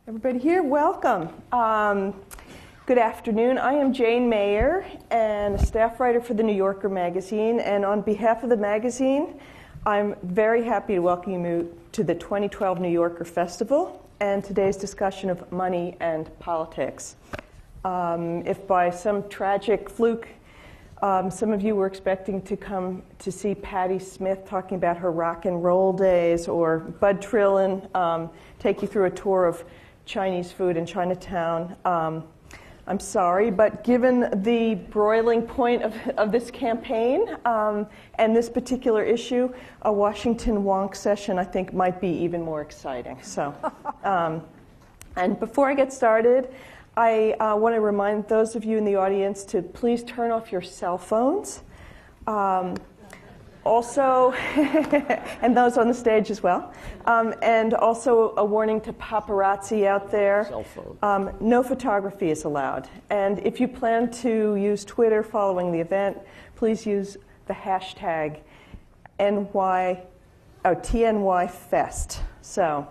Everybody here, welcome. Good afternoon. I am Jane Mayer and a staff writer for the New Yorker magazine. And on behalf of the magazine, I'm very happy to welcome you to the 2012 New Yorker Festival and today's discussion of money and politics. If by some tragic fluke some of you were expecting to come to see Patti Smith talking about her rock and roll days, or Bud Trillin take you through a tour of Chinese food in Chinatown, I'm sorry, but given the broiling point of this campaign and this particular issue, a Washington wonk session I think might be even more exciting. So, and before I get started, I want to remind those of you in the audience to please turn off your cell phones. Also, and those on the stage as well, and also a warning to paparazzi out there. Cell phone. No photography is allowed. And if you plan to use Twitter following the event, please use the hashtag TNYFest. So,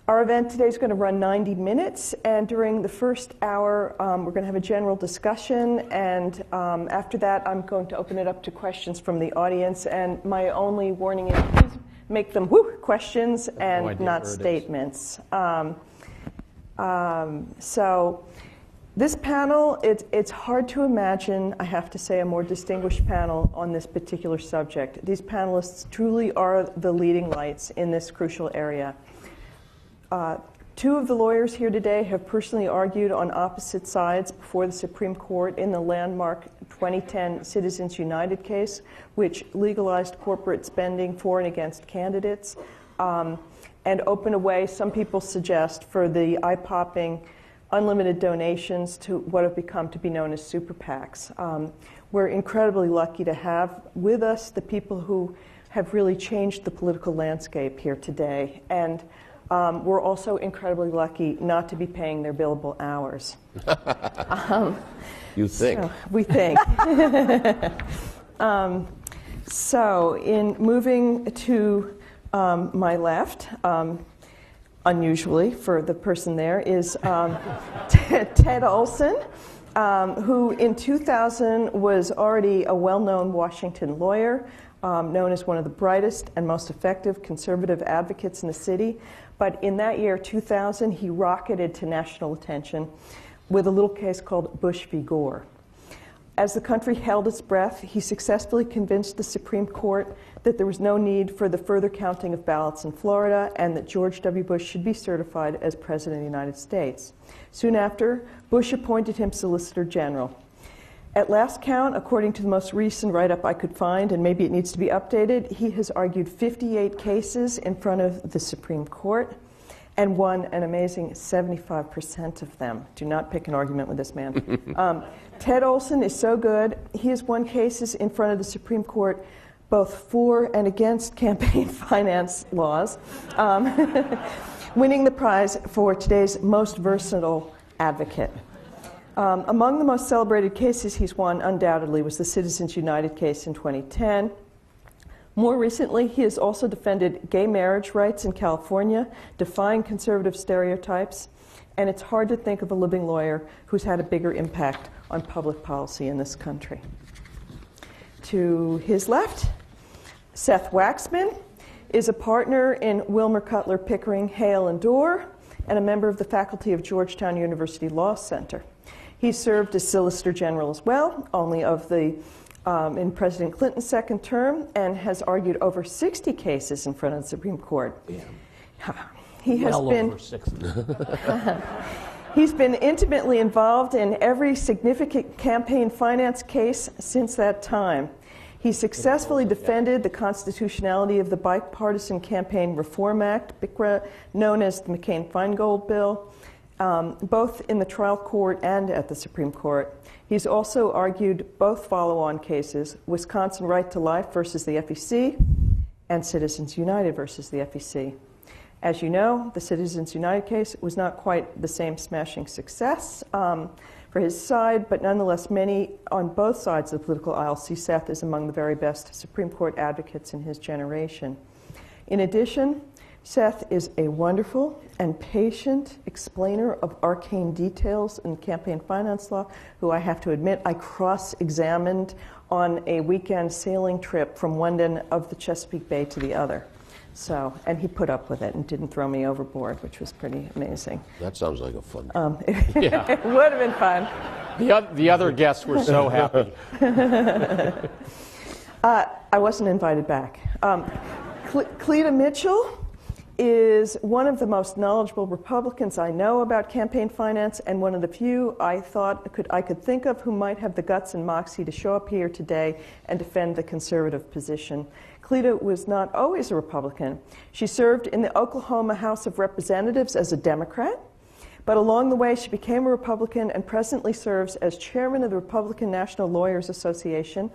our event today is going to run 90 minutes, and during the first hour, we're going to have a general discussion, and after that, I'm going to open it up to questions from the audience, and my only warning is please make them questions and not statements. So this panel, it's hard to imagine, I have to say, a more distinguished panel on this particular subject. These panelists truly are the leading lights in this crucial area. Two of the lawyers here today have personally argued on opposite sides before the Supreme Court in the landmark 2010 Citizens United case, which legalized corporate spending for and against candidates, and opened a way, some people suggest, for the eye-popping unlimited donations to what have become to be known as super PACs. We're incredibly lucky to have with us the people who have really changed the political landscape here today. And we're also incredibly lucky not to be paying their billable hours. You think. So, we think. So in moving to my left, unusually for the person there, is Ted Olson, who in 2000 was already a well-known Washington lawyer, known as one of the brightest and most effective conservative advocates in the city. But in that year, 2000, he rocketed to national attention with a little case called Bush v. Gore. As the country held its breath, he successfully convinced the Supreme Court that there was no need for the further counting of ballots in Florida and that George W. Bush should be certified as President of the United States. Soon after, Bush appointed him Solicitor General. At last count, according to the most recent write-up I could find, and maybe it needs to be updated, he has argued 58 cases in front of the Supreme Court and won an amazing 75% of them. Do not pick an argument with this man. Ted Olson is so good. He has won cases in front of the Supreme Court both for and against campaign finance laws, winning the prize for today's most versatile advocate. Among the most celebrated cases he's won, undoubtedly, was the Citizens United case in 2010. More recently, he has also defended gay marriage rights in California, defying conservative stereotypes, and it's hard to think of a living lawyer who's had a bigger impact on public policy in this country. To his left, Seth Waxman is a partner in WilmerHale and Dorr, and a member of the faculty of Georgetown University Law Center. He served as Solicitor General as well, only of the in President Clinton's second term, and has argued over 60 cases in front of the Supreme Court. Yeah. He has been over 60. He's been intimately involved in every significant campaign finance case since that time. He successfully defended the constitutionality of the Bipartisan Campaign Reform Act, BICRA, known as the McCain-Feingold Bill, both in the trial court and at the Supreme Court. He's also argued both follow-on cases, Wisconsin Right to Life versus the FEC and Citizens United versus the FEC. As you know, the Citizens United case was not quite the same smashing success for his side, but nonetheless many on both sides of the political aisle see Seth as among the very best Supreme Court advocates in his generation. In addition, Seth is a wonderful and patient explainer of arcane details in campaign finance law, who I have to admit I cross-examined on a weekend sailing trip from one end of the Chesapeake Bay to the other. So, and he put up with it and didn't throw me overboard, which was pretty amazing. That sounds like a fun yeah. It would have been fun. The other guests were so happy. I wasn't invited back. Cleta Mitchell is one of the most knowledgeable Republicans I know about campaign finance, and one of the few I thought I could think of who might have the guts and moxie to show up here today and defend the conservative position. Cleta was not always a Republican. She served in the Oklahoma House of Representatives as a Democrat, but along the way she became a Republican and presently serves as chairman of the Republican National Lawyers Association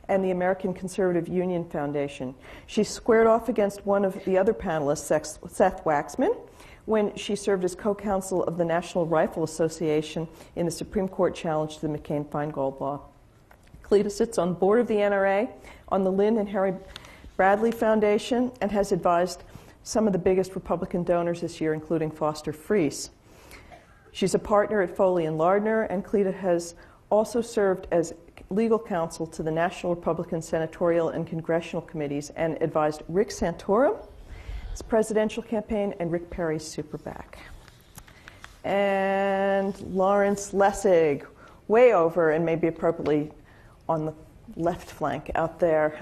and the American Conservative Union Foundation. She squared off against one of the other panelists, Seth Waxman, when she served as co-counsel of the National Rifle Association in the Supreme Court challenge to the McCain-Feingold law. Cleta sits on the board of the NRA, on the Lynn and Harry Bradley Foundation, and has advised some of the biggest Republican donors this year, including Foster Friess. She's a partner at Foley and Lardner, and Cleta has also served as legal counsel to the National Republican Senatorial and Congressional Committees and advised Rick Santorum's presidential campaign and Rick Perry's super PAC. And Lawrence Lessig, way over and maybe appropriately on the left flank out there,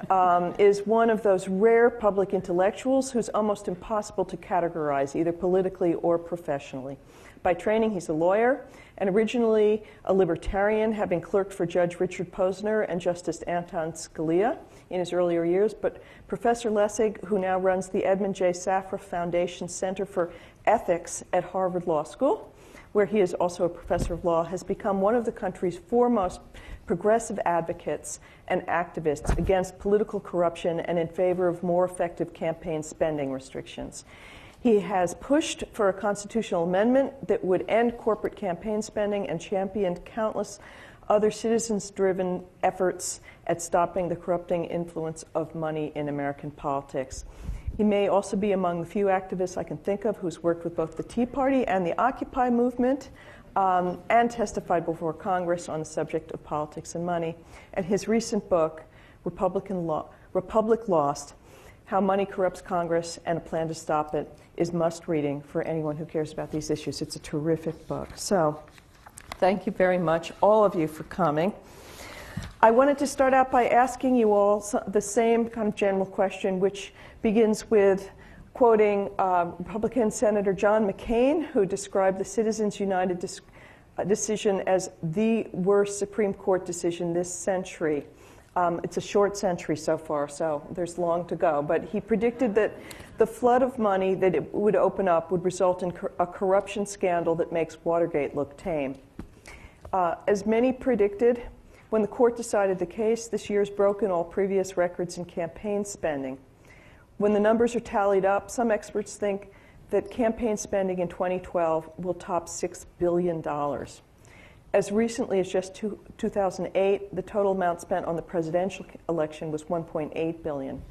is one of those rare public intellectuals who's almost impossible to categorize, either politically or professionally. By training, he's a lawyer, and originally a libertarian, having clerked for Judge Richard Posner and Justice Anton Scalia in his earlier years. But Professor Lessig, who now runs the Edmund J. Safra Foundation Center for Ethics at Harvard Law School, where he is also a professor of law, has become one of the country's foremost progressive advocates and activists against political corruption and in favor of more effective campaign spending restrictions. He has pushed for a constitutional amendment that would end corporate campaign spending and championed countless other citizens-driven efforts at stopping the corrupting influence of money in American politics. He may also be among the few activists I can think of who's worked with both the Tea Party and the Occupy movement and testified before Congress on the subject of politics and money. And his recent book, Republic Lost, How Money Corrupts Congress and a Plan to Stop It, is must-reading for anyone who cares about these issues. It's a terrific book. So thank you very much, all of you, for coming. I wanted to start out by asking you all the same kind of general question, which begins with quoting Republican Senator John McCain, who described the Citizens United decision as the worst Supreme Court decision this century. It's a short century so far, so there's long to go. But he predicted that the flood of money that it would open up would result in a corruption scandal that makes Watergate look tame. As many predicted, when the court decided the case, this year's broken all previous records in campaign spending. When the numbers are tallied up, some experts think that campaign spending in 2012 will top $6 billion. As recently as just 2008, the total amount spent on the presidential election was $1.8 billion.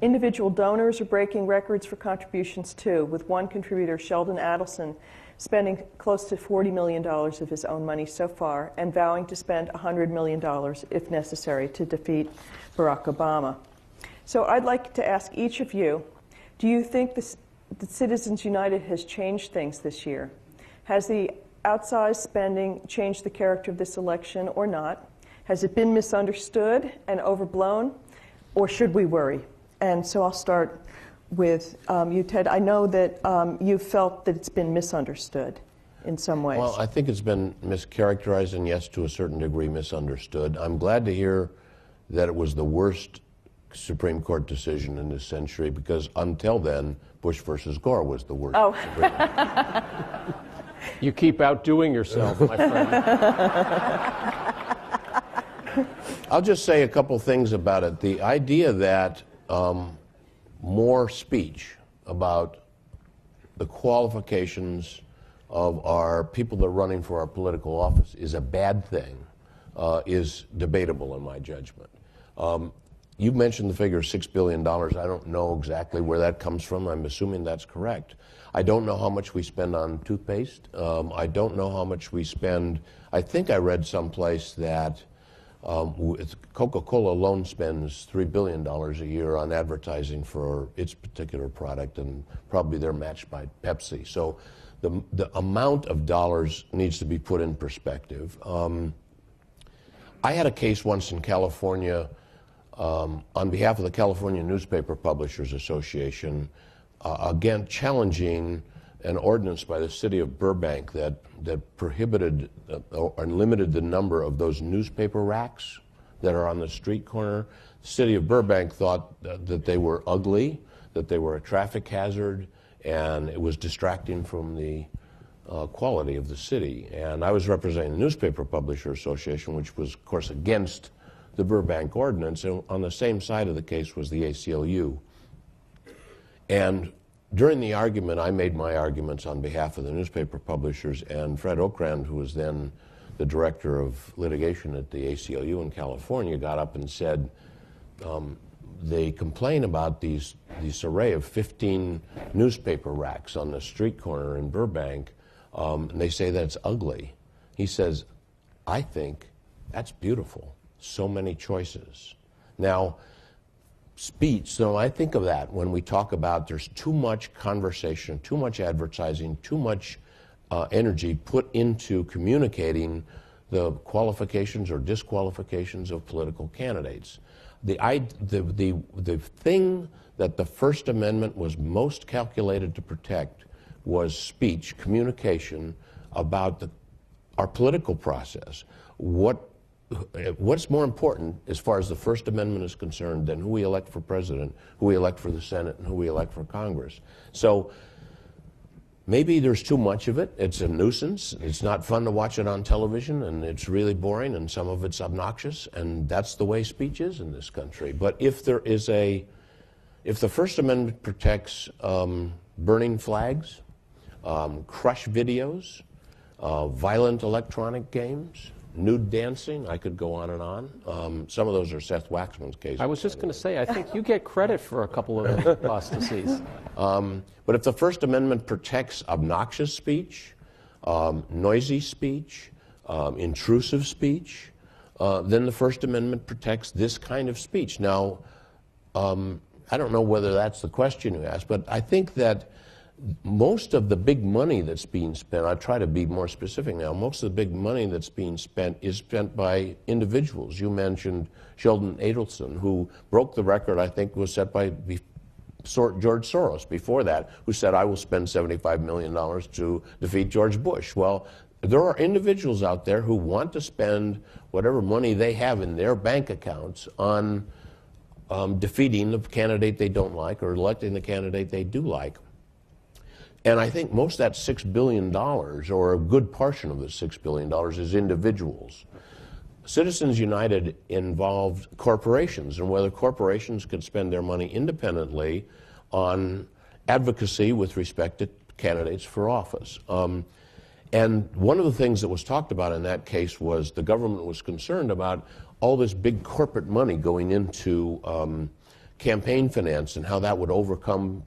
Individual donors are breaking records for contributions too, with one contributor, Sheldon Adelson, spending close to $40 million of his own money so far and vowing to spend $100 million if necessary to defeat Barack Obama. So I'd like to ask each of you, do you think that Citizens United has changed things this year? Has the outsized spending changed the character of this election or not? Has it been misunderstood and overblown, or should we worry? And so I'll start with you, Ted. I know that you felt that it's been misunderstood in some ways. Well, I think it's been mischaracterized and, yes, to a certain degree, misunderstood. I'm glad to hear that it was the worst Supreme Court decision in this century, because until then, Bush versus Gore was the worst. Oh. You keep outdoing yourself, my friend. I'll just say a couple things about it. The idea that more speech about the qualifications of our people that are running for our political office is a bad thing is debatable in my judgment. You mentioned the figure of $6 billion. I don't know exactly where that comes from. I'm assuming that's correct. I don't know how much we spend on toothpaste. I don't know how much we spend. I think I read someplace that Coca-Cola alone spends $3 billion a year on advertising for its particular product, and probably they're matched by Pepsi. So the amount of dollars needs to be put in perspective. I had a case once in California on behalf of the California Newspaper Publishers Association, again challenging an ordinance by the city of Burbank that prohibited or limited the number of those newspaper racks that are on the street corner. The city of Burbank thought that they were ugly, that they were a traffic hazard, and it was distracting from the quality of the city. And I was representing the Newspaper Publisher Association, which was, of course, against the Burbank ordinance. And on the same side of the case was the ACLU. And during the argument, I made my arguments on behalf of the newspaper publishers, and Fred Okrand, who was then the director of litigation at the ACLU in California, got up and said, they complain about this array of 15 newspaper racks on the street corner in Burbank, and they say that it's ugly. He says, I think that's beautiful. So many choices. Now, speech, so I think of that when we talk about there's too much conversation, too much advertising, too much energy put into communicating the qualifications or disqualifications of political candidates. The thing that the First Amendment was most calculated to protect was speech, communication about our political process. What's more important as far as the First Amendment is concerned than who we elect for president, who we elect for the Senate, and who we elect for Congress? So maybe there's too much of it. It's a nuisance. It's not fun to watch it on television, and it's really boring, and some of it's obnoxious, and that's the way speech is in this country. But if the First Amendment protects burning flags, crush videos, violent electronic games, nude dancing, I could go on and on. Some of those are Seth Waxman's cases. I was just going to say, I think you get credit for a couple of those apostasies. But if the First Amendment protects obnoxious speech, noisy speech, intrusive speech, then the First Amendment protects this kind of speech. Now, I don't know whether that's the question you asked, but I think that most of the big money that's being spent, I'll try to be more specific now, most of the big money that's being spent is spent by individuals. You mentioned Sheldon Adelson, who broke the record, I think, was set by George Soros before that, who said, I will spend $75 million to defeat George Bush. Well, there are individuals out there who want to spend whatever money they have in their bank accounts on defeating the candidate they don't like or electing the candidate they do like. And I think most of that $6 billion, or a good portion of the $6 billion, is individuals. Citizens United involved corporations, and whether corporations could spend their money independently on advocacy with respect to candidates for office. And one of the things that was talked about in that case was the government was concerned about all this big corporate money going into campaign finance and how that would overcome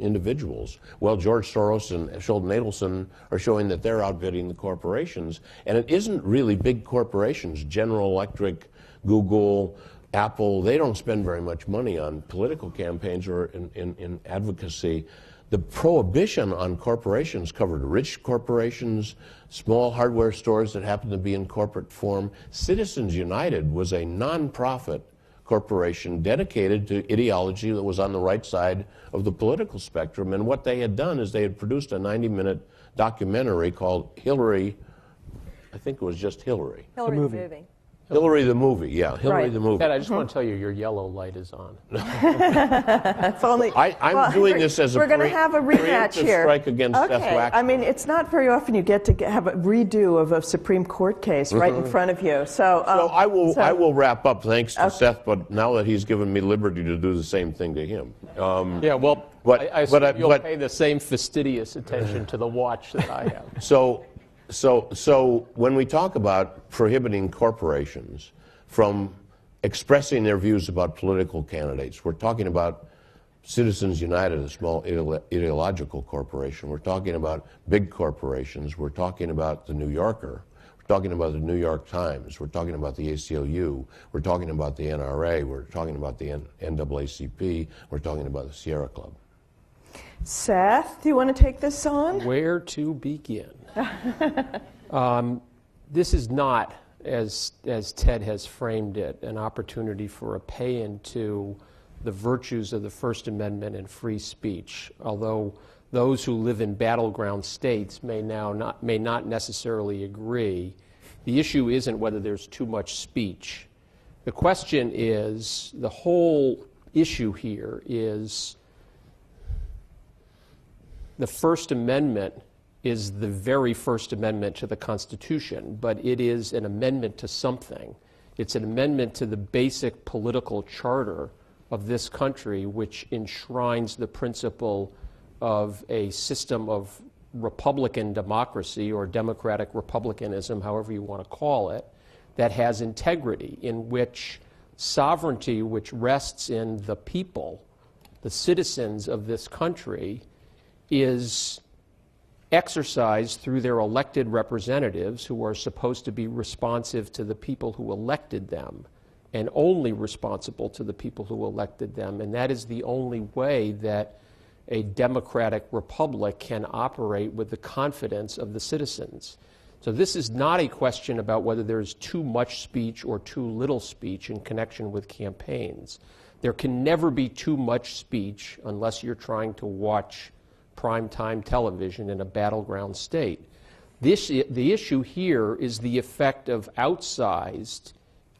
individuals. Well, George Soros and Sheldon Adelson are showing that they're outbidding the corporations. And it isn't really big corporations. General Electric, Google, Apple, they don't spend very much money on political campaigns or in advocacy. The prohibition on corporations covered rich corporations, small hardware stores that happen to be in corporate form. Citizens United was a nonprofit corporation dedicated to ideology that was on the right side of the political spectrum. And what they had done is they had produced a 90-minute documentary called Hillary, I think it was just Hillary. Hillary the movie. Hillary the movie, yeah, Hillary the movie. Ted, I just want to tell you, your yellow light is on. If only, I'm doing this as a we're going to have a rematch here. Strike against Seth Waxman. I mean, it's not very often you get to have a redo of a Supreme Court case right in front of you. So I will wrap up thanks to Seth, but now that he's given me liberty to do the same thing to him. Yeah, well, I assume you'll pay the same fastidious attention to the watch that I have. So when we talk about prohibiting corporations from expressing their views about political candidates. We're talking about Citizens United, a small ideological corporation. We're talking about big corporations. We're talking about the New Yorker. We're talking about the New York Times. We're talking about the ACLU. We're talking about the NRA. We're talking about the NAACP. We're talking about the Sierra Club. Seth, do you want to take this on? Where to begin? This is not, as Ted has framed it, an opportunity for a pay into the virtues of the First Amendment and free speech, although those who live in battleground states may not necessarily agree. The issue isn't whether there's too much speech. The question is, the whole issue here is the First Amendment is the very First Amendment to the Constitution, but it is an amendment to something. It's an amendment to the basic political charter of this country, which enshrines the principle of a system of Republican democracy or democratic republicanism, however you want to call it, that has integrity, in which sovereignty, which rests in the people, the citizens of this country, is exercised through their elected representatives, who are supposed to be responsive to the people who elected them, and only responsible to the people who elected them. And that is the only way that a democratic republic can operate with the confidence of the citizens. So this is not a question about whether there's too much speech or too little speech in connection with campaigns. There can never be too much speech unless you're trying to watch primetime television in a battleground state. The issue here is the effect of outsized,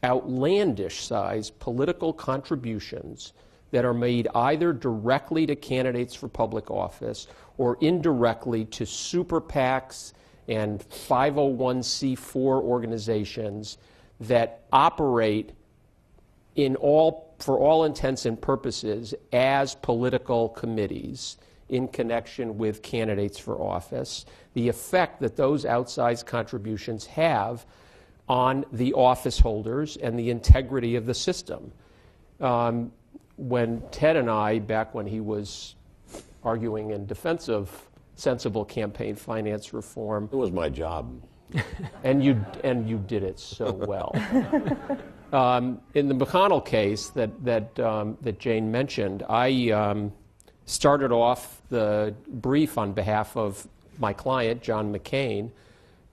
outlandish-sized political contributions that are made either directly to candidates for public office or indirectly to super PACs and 501c4 organizations that operate for all intents and purposes as political committees in connection with candidates for office, the effect that those outsized contributions have on the office holders and the integrity of the system. When Ted and I, back when he was arguing in defense of sensible campaign finance reform, it was my job. and you did it so well. In the McConnell case that Jane mentioned, I started off the brief on behalf of my client, John McCain,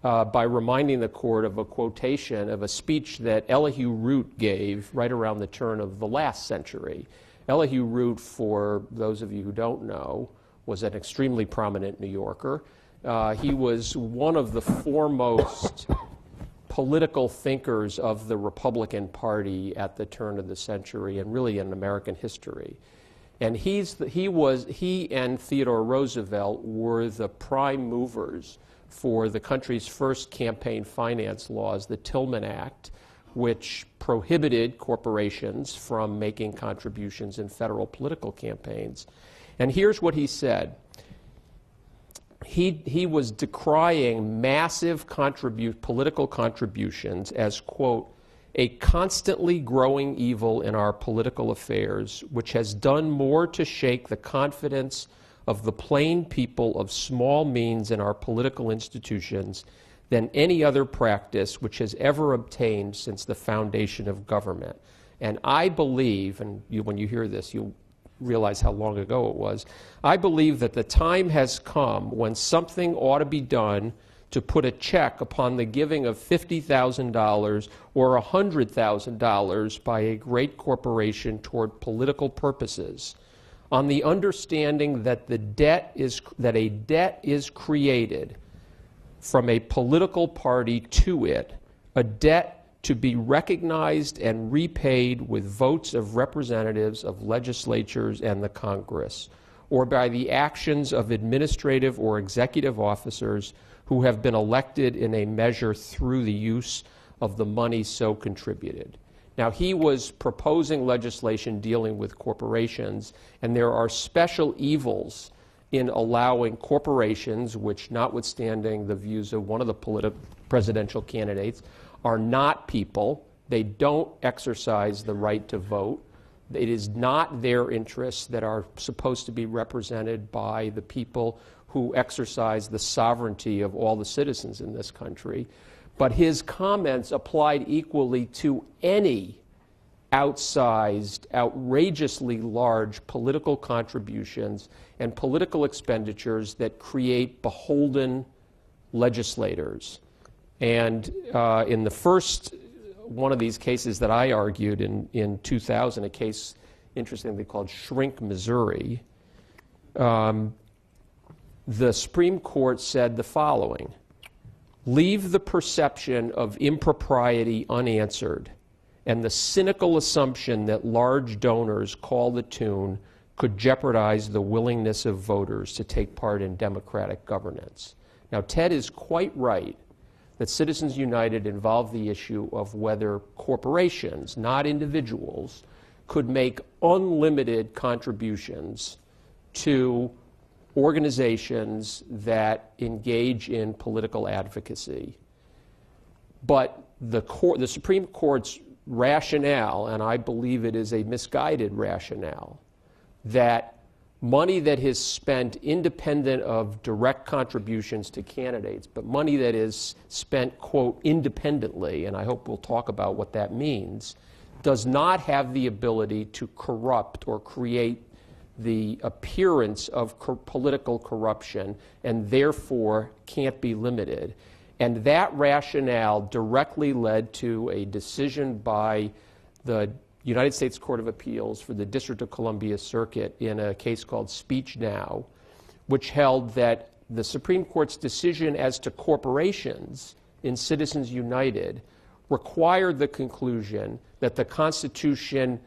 by reminding the court of a quotation of a speech that Elihu Root gave right around the turn of the last century. Elihu Root, for those of you who don't know, was an extremely prominent New Yorker. He was one of the foremost political thinkers of the Republican Party at the turn of the century and really in American history. And he and Theodore Roosevelt were the prime movers for the country's first campaign finance laws, the Tillman Act, which prohibited corporations from making contributions in federal political campaigns. And here's what he said. He was decrying massive political contributions as, quote, a constantly growing evil in our political affairs, which has done more to shake the confidence of the plain people of small means in our political institutions than any other practice which has ever obtained since the foundation of government. And I believe, and when you hear this, you'll realize how long ago it was, I believe that the time has come when something ought to be done to put a check upon the giving of $50,000 or $100,000 by a great corporation toward political purposes, on the understanding that a debt is created from a political party to it, a debt to be recognized and repaid with votes of representatives of legislatures and the Congress, or by the actions of administrative or executive officers who have been elected in a measure through the use of the money so contributed. Now, he was proposing legislation dealing with corporations, and there are special evils in allowing corporations, which, notwithstanding the views of one of the presidential candidates, are not people, They don't exercise the right to vote. It is not their interests that are supposed to be represented by the people who exercise the sovereignty of all the citizens in this country. But his comments applied equally to any outsized, outrageously large political contributions and political expenditures that create beholden legislators. And in the first one of these cases that I argued in 2000, a case interestingly called Shrink, Missouri, the Supreme Court said the following: leave the perception of impropriety unanswered and the cynical assumption that large donors call the tune could jeopardize the willingness of voters to take part in democratic governance. Now, Ted is quite right that Citizens United involved the issue of whether corporations, not individuals, could make unlimited contributions to organizations that engage in political advocacy. But the Supreme Court's rationale, and I believe it is a misguided rationale, that money that is spent independent of direct contributions to candidates, but money that is spent, quote, independently, and I hope we'll talk about what that means, does not have the ability to corrupt or create the appearance of political corruption, and therefore can't be limited. And that rationale directly led to a decision by the United States Court of Appeals for the District of Columbia Circuit in a case called Speech Now, which held that the Supreme Court's decision as to corporations in Citizens United required the conclusion that the Constitution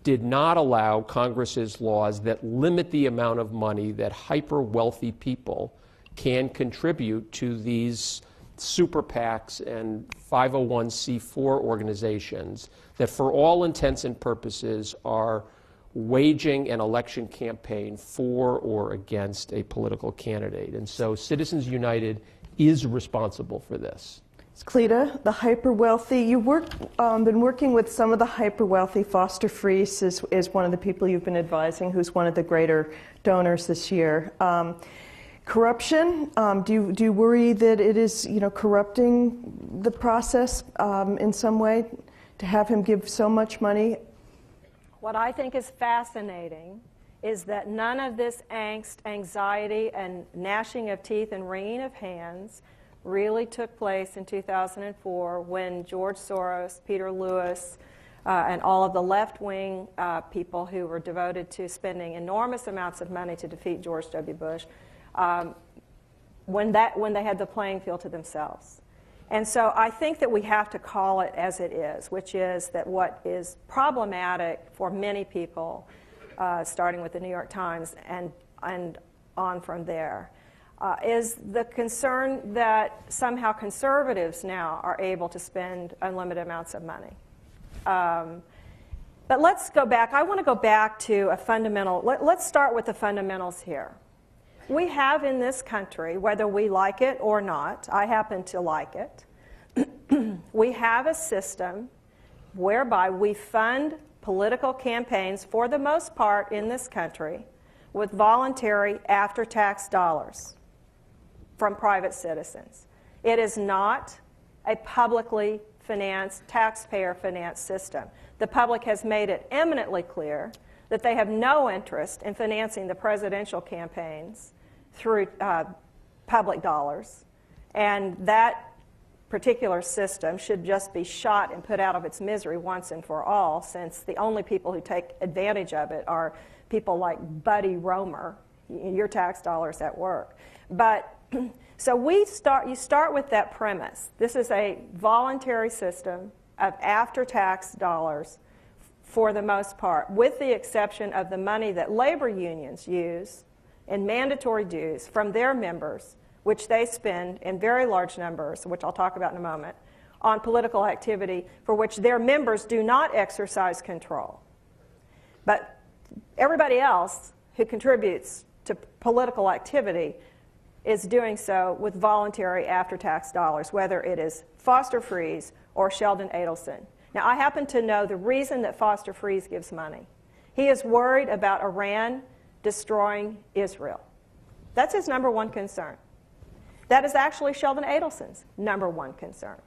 did not allow Congress's laws that limit the amount of money that hyper-wealthy people can contribute to these super PACs and 501c4 organizations that for all intents and purposes are waging an election campaign for or against a political candidate. And so Citizens United is responsible for this. Cleta, the hyper-wealthy, you've been working with some of the hyper-wealthy. Foster Friess is one of the people you've been advising, who's one of the greater donors this year. Corruption, do you worry that it is, corrupting the process in some way to have him give so much money? What I think is fascinating is that none of this angst, anxiety, and gnashing of teeth and wringing of hands really took place in 2004 when George Soros, Peter Lewis, and all of the left-wing people who were devoted to spending enormous amounts of money to defeat George W. Bush, when they had the playing field to themselves. And so I think that we have to call it as it is, which is that what is problematic for many people, starting with the New York Times and on from there, is the concern that somehow conservatives now are able to spend unlimited amounts of money. But let's go back. I want to go back to a fundamental. Let's start with the fundamentals here. We have in this country, whether we like it or not, I happen to like it, we have a system whereby we fund political campaigns, for the most part in this country, with voluntary after-tax dollars from private citizens. It is not a publicly financed, taxpayer-financed system. The public has made it eminently clear that they have no interest in financing the presidential campaigns through public dollars, and that particular system should just be shot and put out of its misery once and for all, since the only people who take advantage of it are people like Buddy Roemer, your tax dollars at work. But so you start with that premise. This is a voluntary system of after-tax dollars for the most part, with the exception of the money that labor unions use in mandatory dues from their members, which they spend in very large numbers, which I'll talk about in a moment, on political activity for which their members do not exercise control. But everybody else who contributes to political activity is doing so with voluntary after-tax dollars, whether it is Foster Friess or Sheldon Adelson. Now, I happen to know the reason that Foster Friess gives money. He is worried about Iran destroying Israel. That's his number one concern. That is actually Sheldon Adelson's number one concern.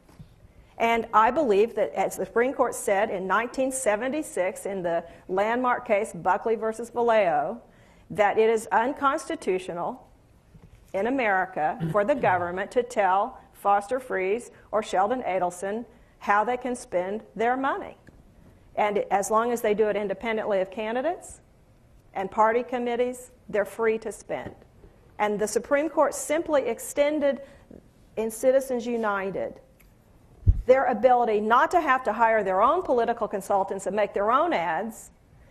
And I believe that, as the Supreme Court said in 1976 in the landmark case Buckley versus Vallejo, that it is unconstitutional in America for the government to tell Foster Friess or Sheldon Adelson how they can spend their money. And as long as they do it independently of candidates and party committees, they're free to spend. And the Supreme Court simply extended in Citizens United their ability not to have to hire their own political consultants and make their own ads,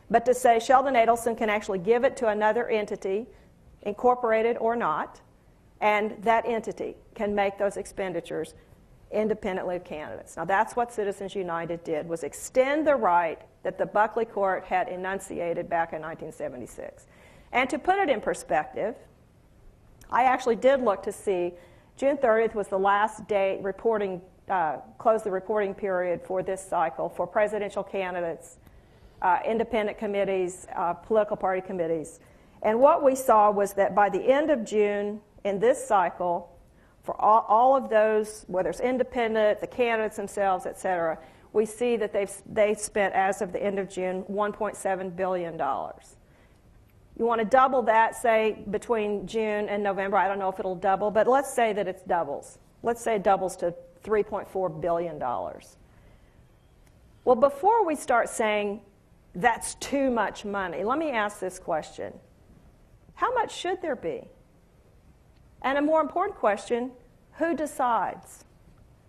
but to say Sheldon Adelson can actually give it to another entity, incorporated or not, and that entity can make those expenditures independently of candidates. Now, that's what Citizens United did, was extend the right that the Buckley Court had enunciated back in 1976. And to put it in perspective, I actually did look to see June 30th was the last day reporting, closed the reporting period for this cycle for presidential candidates, independent committees, political party committees. And what we saw was that by the end of June in this cycle, for all of those, whether it's independent, the candidates themselves, et cetera, we see that they've spent, as of the end of June, $1.7 billion. You want to double that, say, between June and November. I don't know if it'll double, but let's say that it doubles. Let's say it doubles to $3.4 billion. Well, before we start saying that's too much money, let me ask this question. How much should there be? And a more important question, who decides?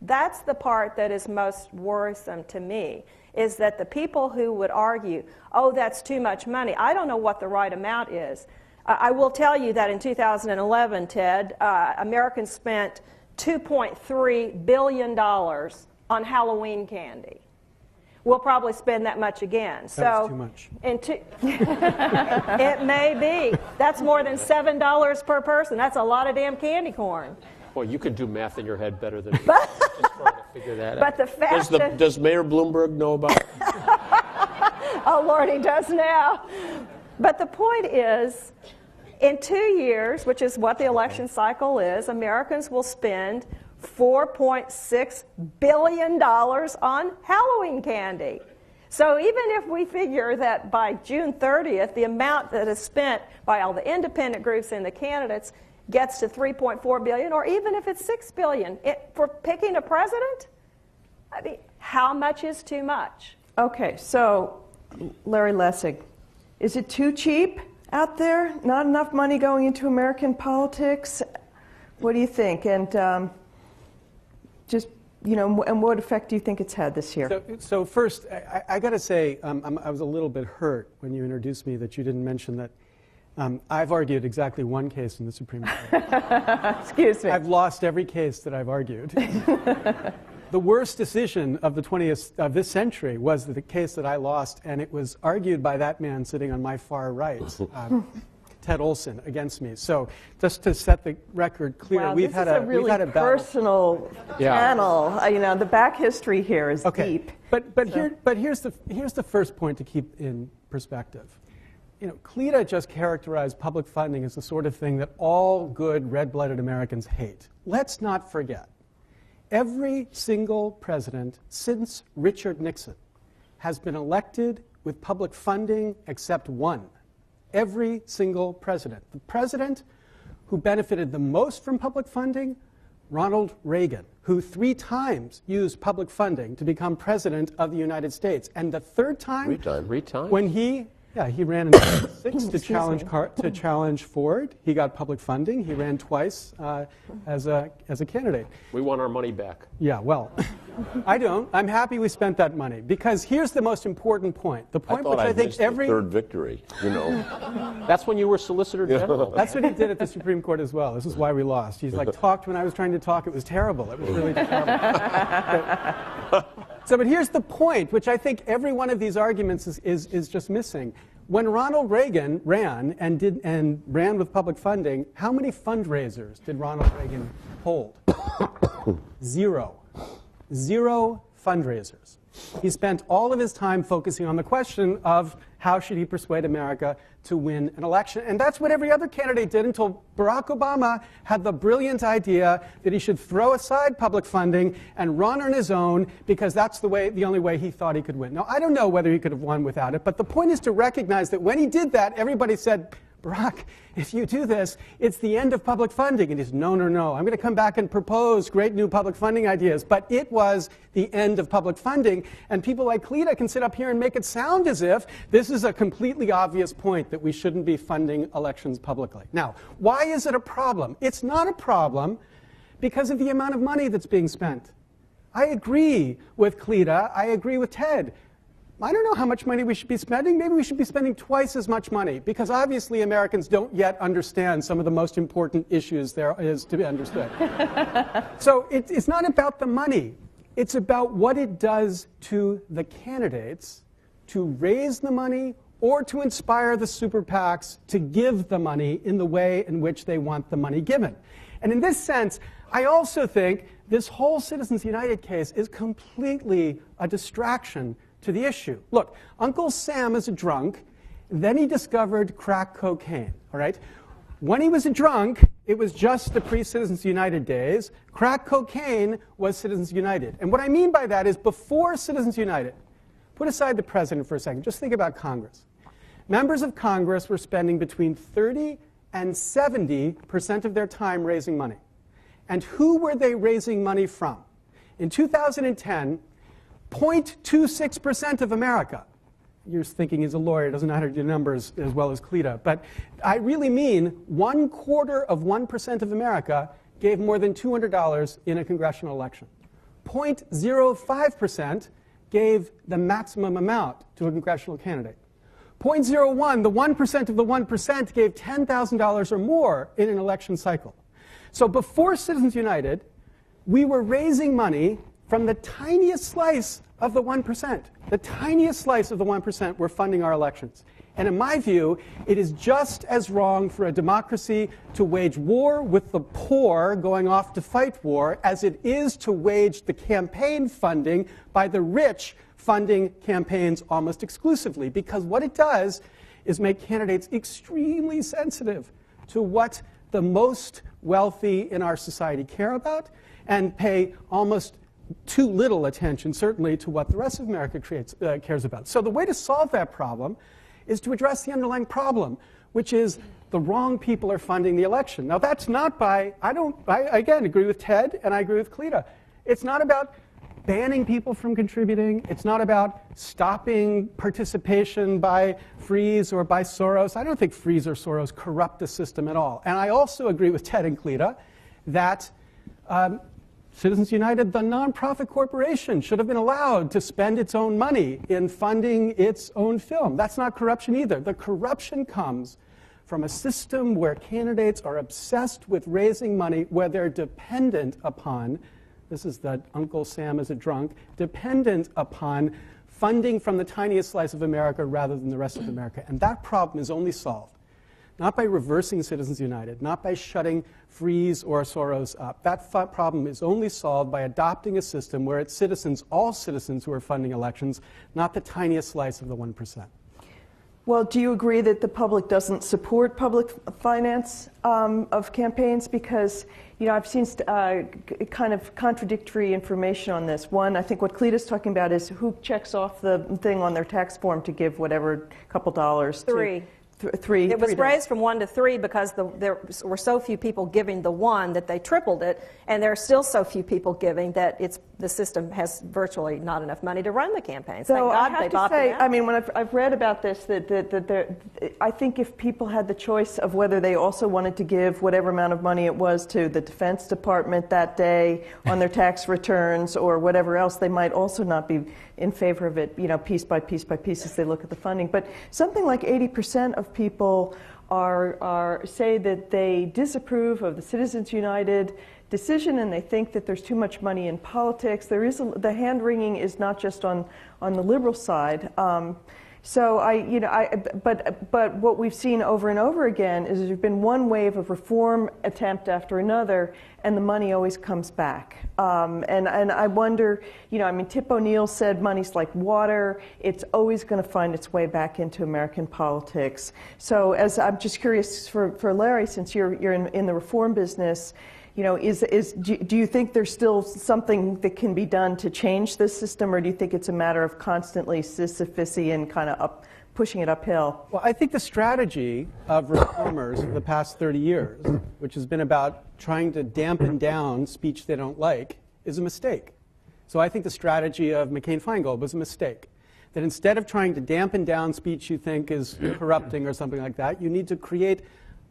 That's the part that is most worrisome to me, is that the people who would argue, oh, that's too much money, I don't know what the right amount is. I will tell you that in 2011, Ted, Americans spent $2.3 billion on Halloween candy. We'll probably spend that much again. That's too much. It may be. That's more than $7 per person. That's a lot of damn candy corn. Boy, you can do math in your head better than me. Just trying to figure that But out. the fact that, Does Mayor Bloomberg know about it? oh, Lord, he does now. But the point is, in 2 years, which is what the election cycle is, Americans will spend $4.6 billion on Halloween candy. So even if we figure that by June 30th, the amount that is spent by all the independent groups and the candidates gets to $3.4 billion, or even if it's $6 billion, for picking a president, I mean, how much is too much? Okay, so Larry Lessig, is it too cheap out there? Not enough money going into American politics? What do you think? And just, you know, and what effect do you think it's had this year? So first, I got to say, I was a little bit hurt when you introduced me that you didn't mention that I've argued exactly one case in the Supreme Court. Excuse me. I've lost every case that I've argued. The worst decision of this century was the case that I lost, and it was argued by that man sitting on my far right, Ted Olson, against me. So just to set the record clear, Wow, we've had a really personal panel. You know, the back history here is deep. But here's the first point to keep in perspective. You know, Cleta just characterized public funding as the sort of thing that all good red-blooded Americans hate. Let's not forget, every single president since Richard Nixon has been elected with public funding except one. Every single president. The president who benefited the most from public funding, Ronald Reagan, who 3 times used public funding to become president of the United States. And the third time, when he ran in 1996 to challenge Ford. He got public funding. He ran twice as a candidate. We want our money back. Yeah, well, I don't. I'm happy we spent that money, because here's the most important point. The point which I think the third victory, you know. That's when you were Solicitor General. That's what he did at the Supreme Court as well. This is why we lost. He's like, talked when I was trying to talk. It was terrible. It was really terrible. But here's the point, which I think every one of these arguments is just missing. When Ronald Reagan ran and ran with public funding, how many fundraisers did Ronald Reagan hold? 0. 0 fundraisers. He spent all of his time focusing on the question of how should he persuade America to win an election. And that's what every other candidate did until Barack Obama had the brilliant idea that he should throw aside public funding and run on his own because that's the only way he thought he could win. Now, I don't know whether he could have won without it, but the point is to recognize that when he did that, everybody said, Barack, if you do this, it's the end of public funding. And he's, no. I'm going to come back and propose great new public funding ideas. But it was the end of public funding. And people like Cleta can sit up here and make it sound as if this is a completely obvious point that we shouldn't be funding elections publicly. Now, why is it a problem? It's not a problem because of the amount of money that's being spent. I agree with Cleta. I agree with Ted. I don't know how much money we should be spending. Maybe we should be spending twice as much money because obviously Americans don't yet understand some of the most important issues there is to be understood. So it's not about the money. It's about what it does to the candidates to raise the money or to inspire the super PACs to give the money in the way in which they want the money given. And in this sense, I also think this whole Citizens United case is completely a distraction to the issue. Look, Uncle Sam is a drunk, then he discovered crack cocaine, all right? When he was a drunk, it was just the pre-Citizens United days. Crack cocaine was Citizens United. And what I mean by that is before Citizens United, put aside the president for a second, just think about Congress. Members of Congress were spending between 30 and 70% of their time raising money. And who were they raising money from? In 2010, 0.26% of America. You're thinking he's a lawyer, doesn't know how to do numbers as well as Cleta. But I really mean 1/4% of America gave more than $200 in a congressional election. 0.05% gave the maximum amount to a congressional candidate. 0.01, the 1% of the 1% gave $10,000 or more in an election cycle. So before Citizens United, we were raising money from the tiniest slice of the 1%. The tiniest slice of the 1% were funding our elections. And in my view, it is just as wrong for a democracy to wage war with the poor going off to fight war as it is to wage the campaign funding by the rich funding campaigns almost exclusively. Because what it does is make candidates extremely sensitive to what the most wealthy in our society care about and pay almost too little attention, certainly, to what the rest of America cares about. So the way to solve that problem is to address the underlying problem, which is the wrong people are funding the election. Now, that's not by, I again agree with Ted and I agree with Cleta. It's not about banning people from contributing. It's not about stopping participation by Freeze or by Soros. I don't think Freeze or Soros corrupt the system at all. And I also agree with Ted and Cleta that Citizens United, the nonprofit corporation, should have been allowed to spend its own money in funding its own film. That's not corruption either. The corruption comes from a system where candidates are obsessed with raising money, where they're dependent upon, this is that Uncle Sam is a drunk, dependent upon funding from the tiniest slice of America rather than the rest of America. And that problem is only solved not by reversing Citizens United, not by shutting Freeze or Soros up. That problem is only solved by adopting a system where it's citizens, all citizens, who are funding elections, not the tiniest slice of the 1%. Well, do you agree that the public doesn't support public finance of campaigns? Because, you know, I've seen kind of contradictory information on this. One, I think what Cleta's talking about is who checks off the thing on their tax form to give whatever couple dollars to. Three. It was raised from 1 to 3 because there were so few people giving the 1 that they tripled it, and there are still so few people giving that the system has virtually not enough money to run the campaigns. So I have to say, I mean, when I've read about this, I think if people had the choice of whether they also wanted to give whatever amount of money it was to the Defense Department that day on their tax returns or whatever else, they might also not be in favor of it, you know, piece by piece by piece as they look at the funding. But something like 80% of people say that they disapprove of the Citizens United decision, and they think that there's too much money in politics. There is the hand-wringing is not just on the liberal side. So but what we've seen over and over again is there's been one wave of reform attempt after another, and the money always comes back. And I wonder, Tip O'Neill said money's like water; it's always going to find its way back into American politics. So, as I'm just curious for Larry, since you're in the reform business. Do you think there's still something that can be done to change this system, or do you think it's a matter of constantly Sisyphus and kind of pushing it uphill? Well, I think the strategy of reformers for the past 30 years, which has been about trying to dampen down speech they don't like, is a mistake. So I think the strategy of McCain-Feingold was a mistake. That instead of trying to dampen down speech you think is corrupting or something like that, you need to create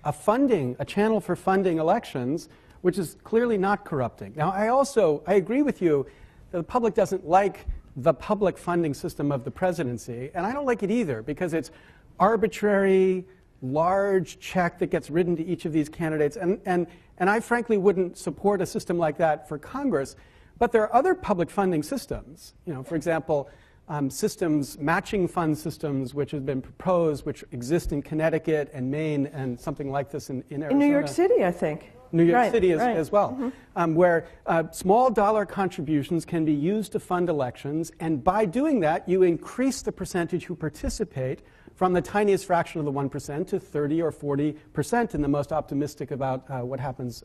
a channel for funding elections which is clearly not corrupting. Now, I agree with you that the public doesn't like the public funding system of the presidency, and I don't like it either because it's arbitrary, large check that gets written to each of these candidates, and I frankly wouldn't support a system like that for Congress. But there are other public funding systems, for example, matching fund systems which have been proposed, which exist in Connecticut and Maine and something like this in Arizona. In New York City, I think. New York City as well, where small dollar contributions can be used to fund elections, and by doing that, you increase the percentage who participate from the tiniest fraction of the 1% to 30 or 40% in the most optimistic about what happens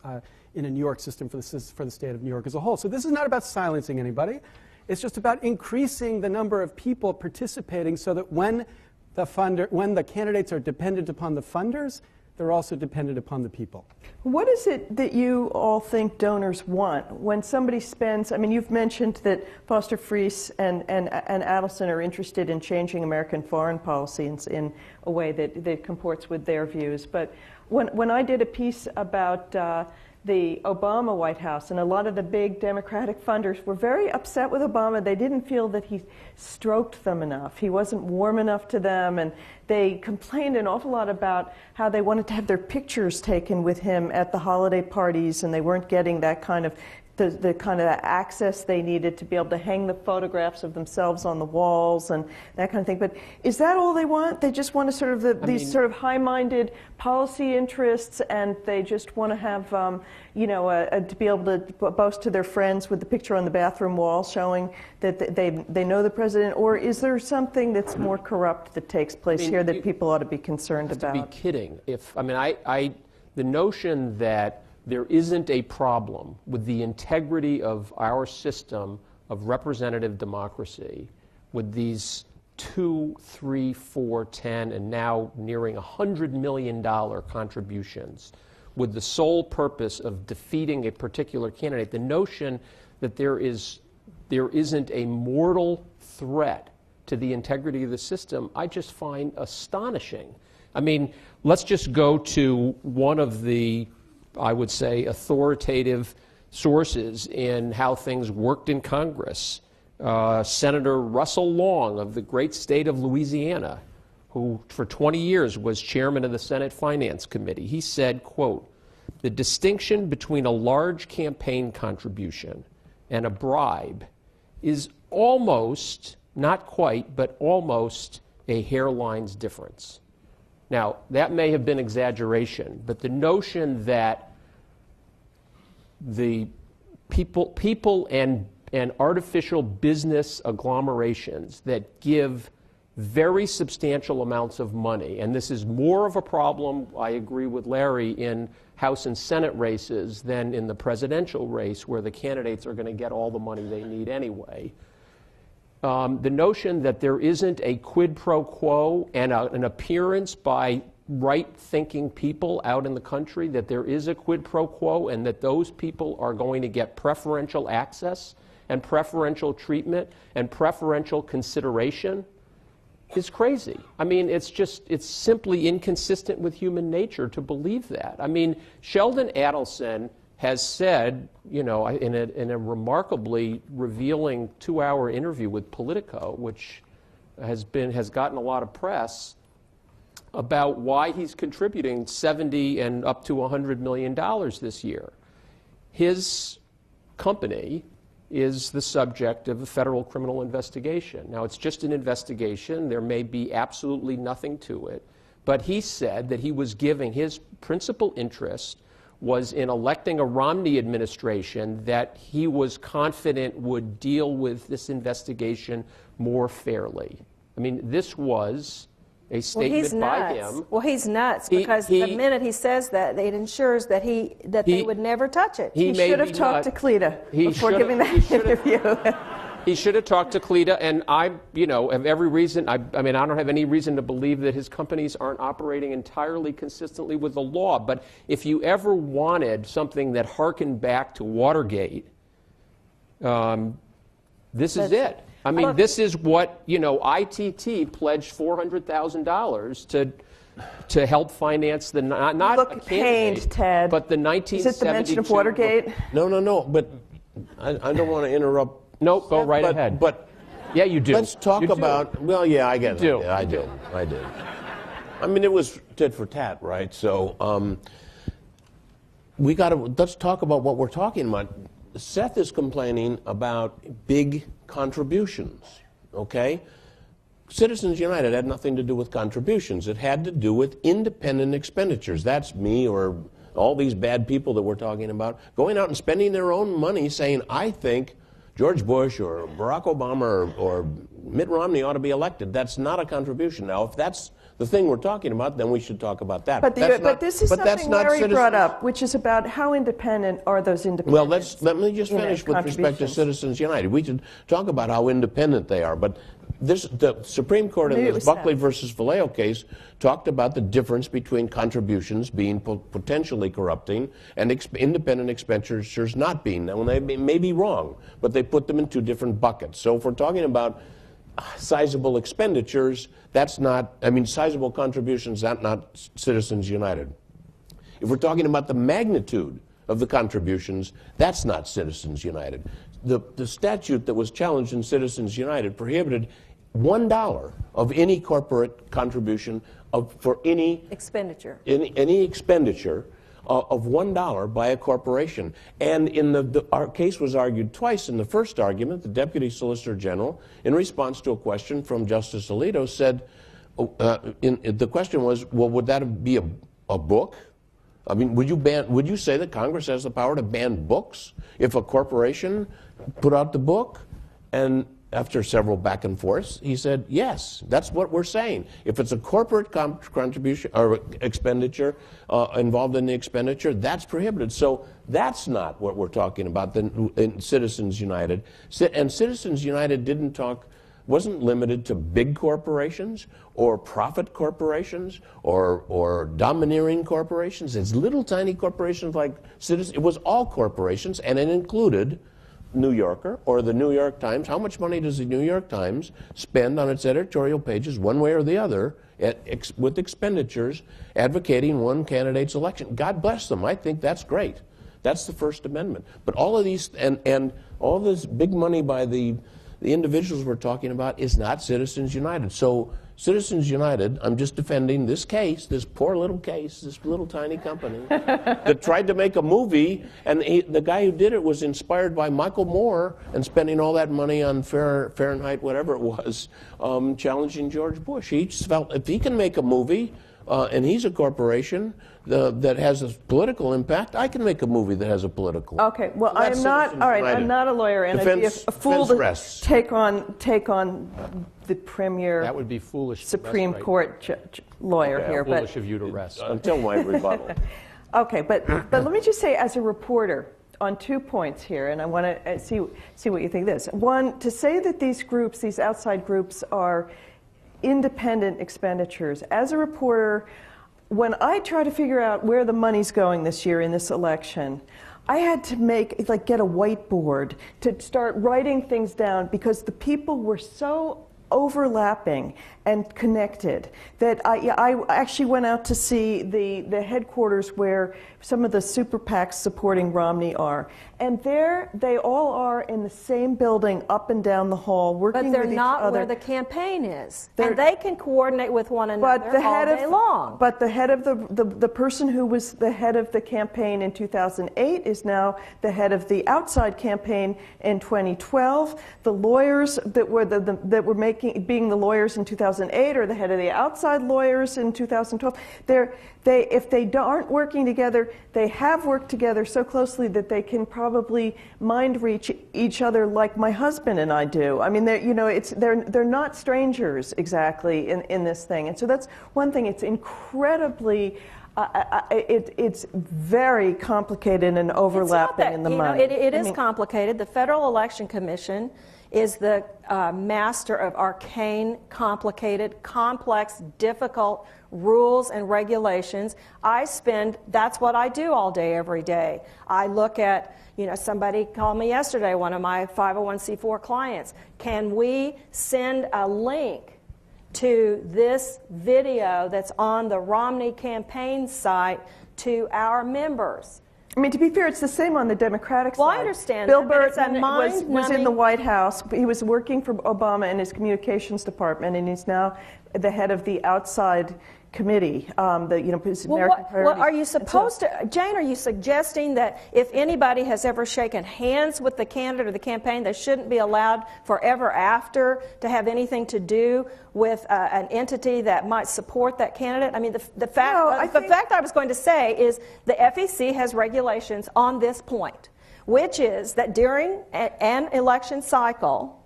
in a New York system for the state of New York as a whole. So this is not about silencing anybody. It's just about increasing the number of people participating so that when the candidates are dependent upon the funders, they're also dependent upon the people. What is it that you all think donors want? When somebody spends, you've mentioned that Foster Friess and Adelson are interested in changing American foreign policy in a way that comports with their views. But when I did a piece about the Obama White House, and a lot of the big Democratic funders were very upset with Obama. They didn't feel that he stroked them enough. He wasn't warm enough to them, and they complained an awful lot about how they wanted to have their pictures taken with him at the holiday parties, and they weren't getting that kind of the kind of access they needed to be able to hang the photographs of themselves on the walls and that kind of thing. But is that all they want? They just want to sort of these sort of high-minded policy interests, and they just want to have, to be able to boast to their friends with the picture on the bathroom wall showing that they know the president? Or is there something that's more corrupt that takes place here that people ought to be concerned about? To be kidding. The notion that there isn't a problem with the integrity of our system of representative democracy with these 2, 3, 4, 10, and now nearing $100 million contributions with the sole purpose of defeating a particular candidate. The notion that there isn't a mortal threat to the integrity of the system, I just find astonishing. Let's just go to one of the, I would say, authoritative sources in how things worked in Congress. Senator Russell Long of the great state of Louisiana, who for 20 years was chairman of the Senate Finance Committee. He said, quote, "The distinction between a large campaign contribution and a bribe is almost, not quite, but almost a hairline's difference." Now, that may have been exaggeration, but the notion that the people and artificial business agglomerations that give very substantial amounts of money, and this is more of a problem, I agree with Larry, in House and Senate races than in the presidential race, where the candidates are going to get all the money they need anyway. The notion that there isn't a quid pro quo and an appearance by right-thinking people out in the country that there is a quid pro quo and that those people are going to get preferential access and preferential treatment and preferential consideration is crazy. It's simply inconsistent with human nature to believe that. Sheldon Adelson has said, in a remarkably revealing 2-hour interview with Politico, which has gotten a lot of press, about why he's contributing $70 and up to $100 million this year. His company is the subject of a federal criminal investigation. Now, it's just an investigation. There may be absolutely nothing to it. But he said that he was giving his principal interest was in electing a Romney administration that he was confident would deal with this investigation more fairly. I mean, this was a statement by him. Well, he's nuts because the minute he says that, it ensures that they would never touch it. He should have talked to Cleta before giving that interview. He should have talked to Cleta, and I, have every reason. I mean, I don't have any reason to believe that his companies aren't operating entirely consistently with the law. But if you ever wanted something that harkened back to Watergate, this is it. I mean, this is what, ITT pledged $400,000 to help finance the, not look a candidate, pained, Ted. but the 1972. Is it the mention of Watergate? No, but I don't want to interrupt. No, go right ahead. But yeah, you do. Let's talk about, well, yeah, I get it. You do. Yeah, I did. I mean, it was tit for tat, right? So let's talk about what we're talking about. Seth is complaining about big contributions, okay? Citizens United had nothing to do with contributions. It had to do with independent expenditures. That's me or all these bad people that we're talking about going out and spending their own money saying, I think George Bush or Barack Obama or Mitt Romney ought to be elected. That's not a contribution. Now, if that's the thing we're talking about, then we should talk about that. But this is something Larry brought up, which is about how independent are those independents. Well, let me just finish with respect to Citizens United. We should talk about how independent they are. But the Supreme Court in this Buckley versus Vallejo case talked about the difference between contributions being potentially corrupting and independent expenditures not being. Now, they may be wrong, but they put them in two different buckets. So if we're talking about sizable expenditures, that's not, sizable contributions, that's not Citizens United. If we're talking about the magnitude of the contributions, that's not Citizens United. The statute that was challenged in Citizens United prohibited $1 of any corporate contribution for any expenditure. Any expenditure of $1 by a corporation. And our case was argued twice. In the first argument, the Deputy Solicitor General, in response to a question from Justice Alito, said, the question was, well, would that be a book? I mean, would you say that Congress has the power to ban books if a corporation put out the book? And after several back and forths, he said, yes, that's what we're saying. If it's a corporate contribution or expenditure involved in the expenditure, that's prohibited. So that's not what we're talking about in Citizens United. And Citizens United wasn't limited to big corporations or profit corporations or domineering corporations. It's little tiny corporations like Citizens. It was all corporations, and it included New Yorker or the New York Times. How much money does the New York Times spend on its editorial pages, one way or the other, with expenditures advocating one candidate's election? God bless them. I think that's great. That's the First Amendment. But all of these and all this big money by the individuals we're talking about is not Citizens United. So Citizens United, I'm just defending this case, this poor little case, this little tiny company that tried to make a movie, and the guy who did it was inspired by Michael Moore and spending all that money on Fahrenheit, whatever it was, challenging George Bush. He just felt if he can make a movie, and he's a corporation that has a political impact, I can make a movie that has a political impact. Okay, well, I'm not a lawyer, and I'd be a fool to take on the premier that would be foolish Supreme Court lawyer here. Foolish of you to rest. Until my rebuttal. Okay, but let me just say, as a reporter, on 2 points here, and I want to see what you think of this. One, to say that these groups, these outside groups, are independent expenditures. As a reporter, when I try to figure out where the money's going this year in this election, I had to get a whiteboard to start writing things down because the people were so overlapping and connected. That I actually went out to see the headquarters where some of the super PACs supporting Romney are. And there they all are in the same building up and down the hall working with each other. But they're not where the campaign is. And they can coordinate with one another all day long. But the head of the person who was the head of the campaign in 2008 is now the head of the outside campaign in 2012. The lawyers that were being the lawyers in 2008 are the head of the outside lawyers in 2012. If they aren't working together, they have worked together so closely that they can probably mind reach each other like my husband and I do. I mean, they're not strangers exactly in this thing. And so that's one thing. It's incredibly. It's very complicated and overlapping in the money. It is complicated. The Federal Election Commission is the master of arcane, complicated, complex, difficult rules and regulations. That's what I do all day, every day. I look at, somebody called me yesterday, one of my 501c4 clients. Can we send a link to this video that's on the Romney campaign site to our members? I mean, to be fair, it's the same on the Democratic side. Well, I understand Bill that, but it's a Burton was in the White House. He was working for Obama in his communications department, and he's now the head of the outside committee, his American Priorities. Are you supposed to, Jane, are you suggesting that if anybody has ever shaken hands with the candidate or the campaign, they shouldn't be allowed forever after to have anything to do with an entity that might support that candidate? I mean, the fact I was going to say is the FEC has regulations on this point, which is that during an election cycle,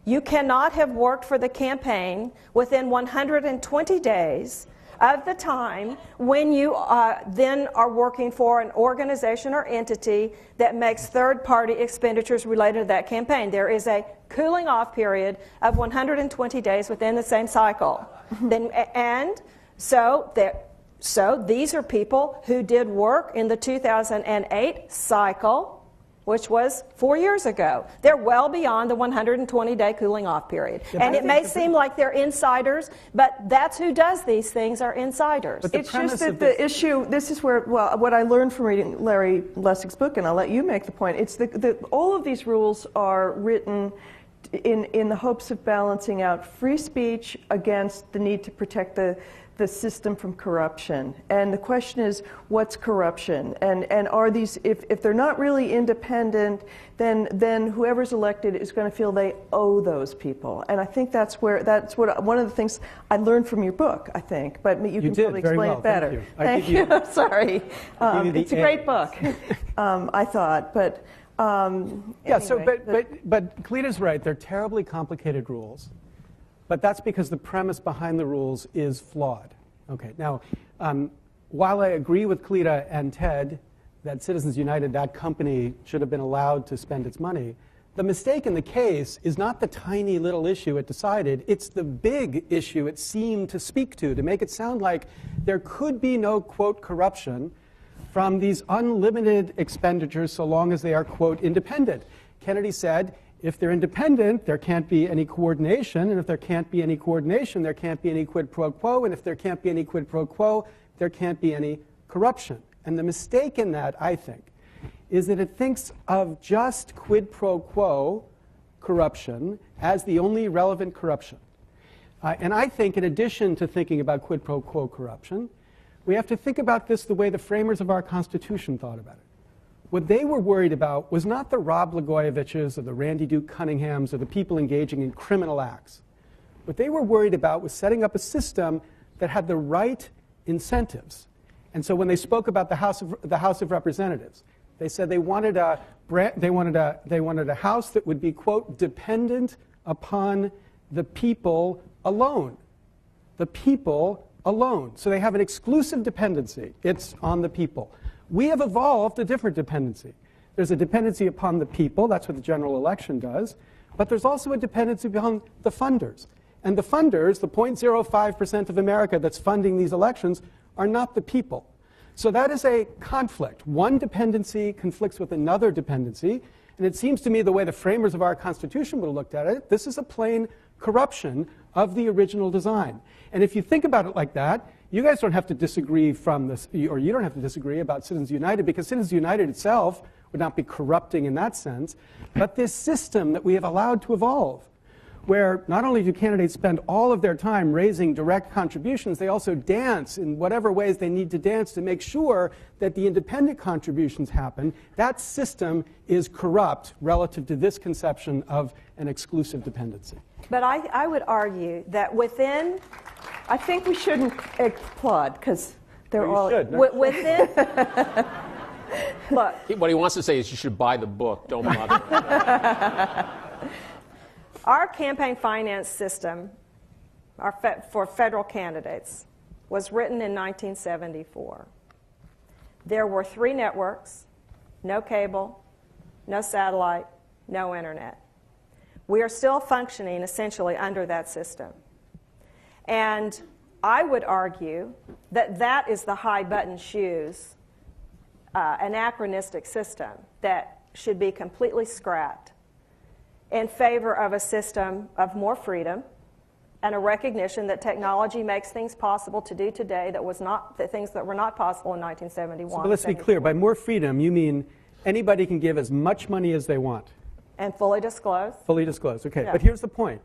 you cannot have worked for the campaign within 120 days of the time when you then are working for an organization or entity that makes third-party expenditures related to that campaign. There is a cooling off period of 120 days within the same cycle. So these are people who did work in the 2008 cycle, which was 4 years ago. They're well beyond the 120-day cooling off period. Yeah, and it may seem like they're insiders, but that's who does these things, are insiders. It's just that the issue, this is where, what I learned from reading Larry Lessig's book, and I'll let you make the point, it's all of these rules are written in the hopes of balancing out free speech against the need to protect the system from corruption. And the question is, what's corruption? And are these, if they're not really independent, then whoever's elected is going to feel they owe those people. And I think that's what one of the things I learned from your book, I think. But you can probably explain it better. Thank you. I'm sorry. It's a great book, I thought. But anyway, but Cleta's right. They're terribly complicated rules. But that's because the premise behind the rules is flawed. Okay, now, while I agree with Cleta and Ted that Citizens United, that company, should have been allowed to spend its money, the mistake in the case is not the tiny little issue it decided, it's the big issue it seemed to speak to make it sound like there could be no, quote, corruption from these unlimited expenditures so long as they are, quote, independent. Kennedy said, if they're independent, there can't be any coordination, and if there can't be any coordination, there can't be any quid pro quo, and if there can't be any quid pro quo, there can't be any corruption. And the mistake in that, I think, is that it thinks of just quid pro quo corruption as the only relevant corruption. And I think, in addition to thinking about quid pro quo corruption, we have to think about this the way the framers of our Constitution thought about it. What they were worried about was not the Rod Blagojeviches or the Randy Duke Cunninghams or the people engaging in criminal acts. What they were worried about was setting up a system that had the right incentives. And so when they spoke about the House of Representatives, they said they wanted a house that would be, quote, dependent upon the people alone. The people alone. So they have an exclusive dependency. It's on the people. We have evolved a different dependency. There's a dependency upon the people. That's what the general election does. But there's also a dependency upon the funders. And the funders, the 0.05% of America that's funding these elections, are not the people. So that is a conflict. One dependency conflicts with another dependency. And it seems to me the way the framers of our Constitution would have looked at it, this is a plain corruption of the original design. And if you think about it like that, you guys don't have to disagree from this, or you don't have to disagree about Citizens United, because Citizens United itself would not be corrupting in that sense. But this system that we have allowed to evolve, where not only do candidates spend all of their time raising direct contributions, they also dance in whatever ways they need to dance to make sure that the independent contributions happen. That system is corrupt relative to this conception of an exclusive dependency. But I would argue that within... I think we shouldn't applaud, because they're Well, all... you should. within... Look, What he wants to say is you should buy the book. Don't bother. our campaign finance system for federal candidates was written in 1974. There were 3 networks, no cable, no satellite, no internet. We are still functioning essentially under that system. And I would argue that that is the high-button shoes, anachronistic system that should be completely scrapped in favor of a system of more freedom and a recognition that technology makes things possible to do today that things that were not possible in 1971. But let's be clear. By more freedom, you mean anybody can give as much money as they want. And fully disclosed. Fully disclosed. Okay. Yeah. But here's the point.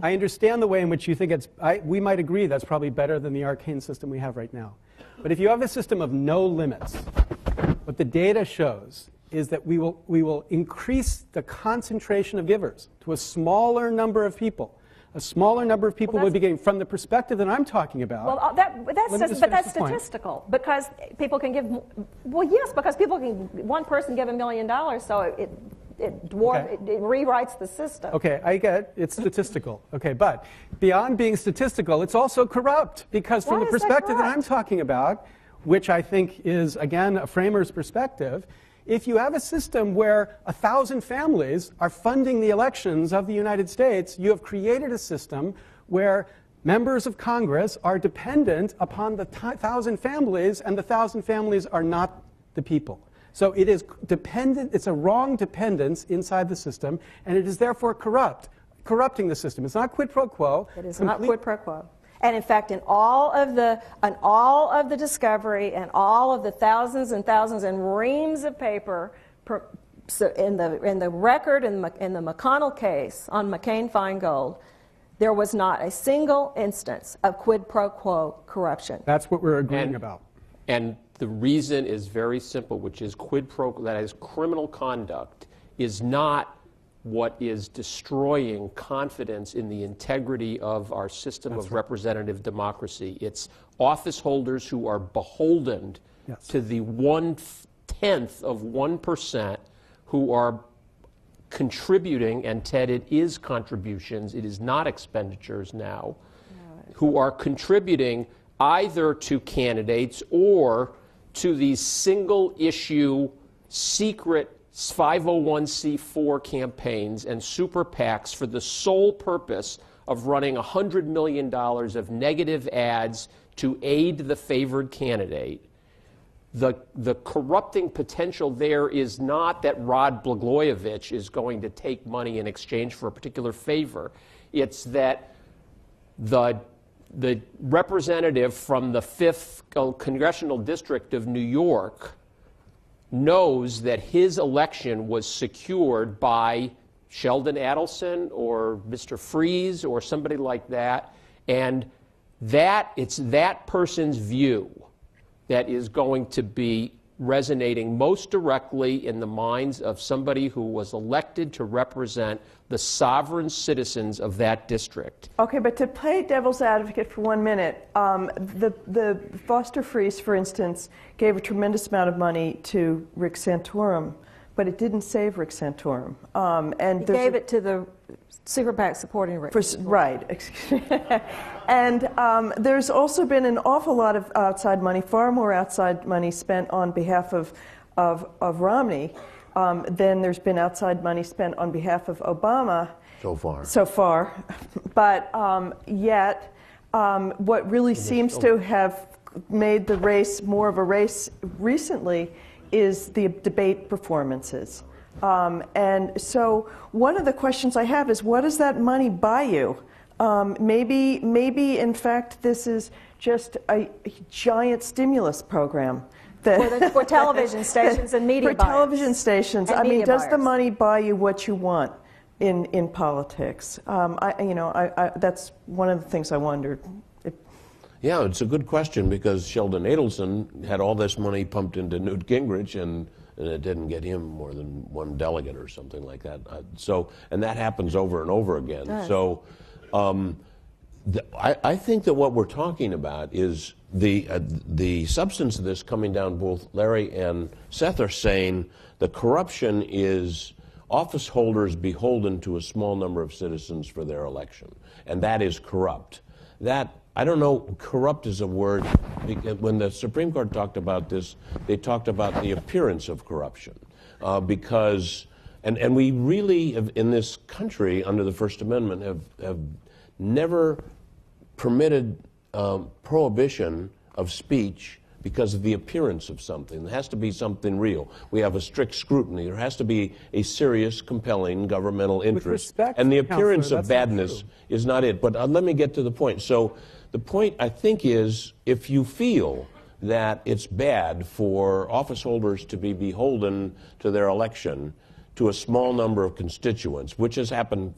I understand the way in which you think we might agree that's probably better than the arcane system we have right now. But if you have a system of no limits, what the data shows is that we will increase the concentration of givers to a smaller number of people. A smaller number of people would be getting, from the perspective that I'm talking about. Well, that's statistical, because people can give. Well, yes, because one person give $1 million, so it rewrites the system. Okay, I get it's statistical. Okay, but beyond being statistical, it's also corrupt, because from the perspective that I'm talking about, which I think is, again, a framer's perspective, if you have a system where 1,000 families are funding the elections of the United States, you have created a system where members of Congress are dependent upon the 1,000 families, and the 1,000 families are not the people. So it is dependent, it's a wrong dependence inside the system, and it is therefore corrupting the system. It's not quid pro quo. It is not quid pro quo. And in fact, in all of the discovery and all of the thousands and thousands and reams of paper in the record in the McConnell case on McCain-Feingold, there was not a single instance of quid pro quo corruption. That's what we're agreeing about. And the reason is very simple, which is quid pro quo, that is, criminal conduct is not what is destroying confidence in the integrity of our system of representative democracy. It's office holders who are beholden to the 1/10 of 1% who are contributing, and Ted, it is contributions, it is not expenditures now, who are contributing either to candidates or to these single issue secret 501c4 campaigns and super PACs for the sole purpose of running $100 million of negative ads to aid the favored candidate. The corrupting potential there is not that Rod Blagojevich is going to take money in exchange for a particular favor. It's that the representative from the 5th Congressional District of New York knows that his election was secured by Sheldon Adelson or Mr. Freeze or somebody like that, and it's that person's view that is going to be resonating most directly in the minds of somebody who was elected to represent the sovereign citizens of that district. Okay, but to play devil's advocate for 1 minute, the Foster Freeze, for instance, gave a tremendous amount of money to Rick Santorum, but it didn't save Rick Santorum. And he gave it to the super PAC supporting Rick. Right. And there's also been an awful lot of outside money, far more outside money spent on behalf of Romney than there's been outside money spent on behalf of Obama. So far. But yet, what really seems to have made the race more of a race recently is the debate performances. And so one of the questions I have is, what does that money buy you? Maybe in fact this is just a giant stimulus program. For television stations and media buyers. For television stations. And I mean, media does the buyers. money buy you what you want in politics? That's one of the things I wondered. Yeah, it's a good question because Sheldon Adelson had all this money pumped into Newt Gingrich and it didn't get him more than one delegate or something like that. And that happens over and over again. So I think that what we're talking about is the substance of this coming down. Both Larry and Seth are saying the corruption is office holders beholden to a small number of citizens for their election, and that is corrupt. That, I don't know, corrupt is a word. When the Supreme Court talked about this, they talked about the appearance of corruption because, and we really have, in this country under the First Amendment have never permitted prohibition of speech because of the appearance of something. There has to be something real. We have a strict scrutiny. There has to be a serious, compelling governmental interest. And the appearance of badness is not it. But let me get to the point. So the point, I think, is if you feel that it's bad for office holders to be beholden to their election to a small number of constituents, which has happened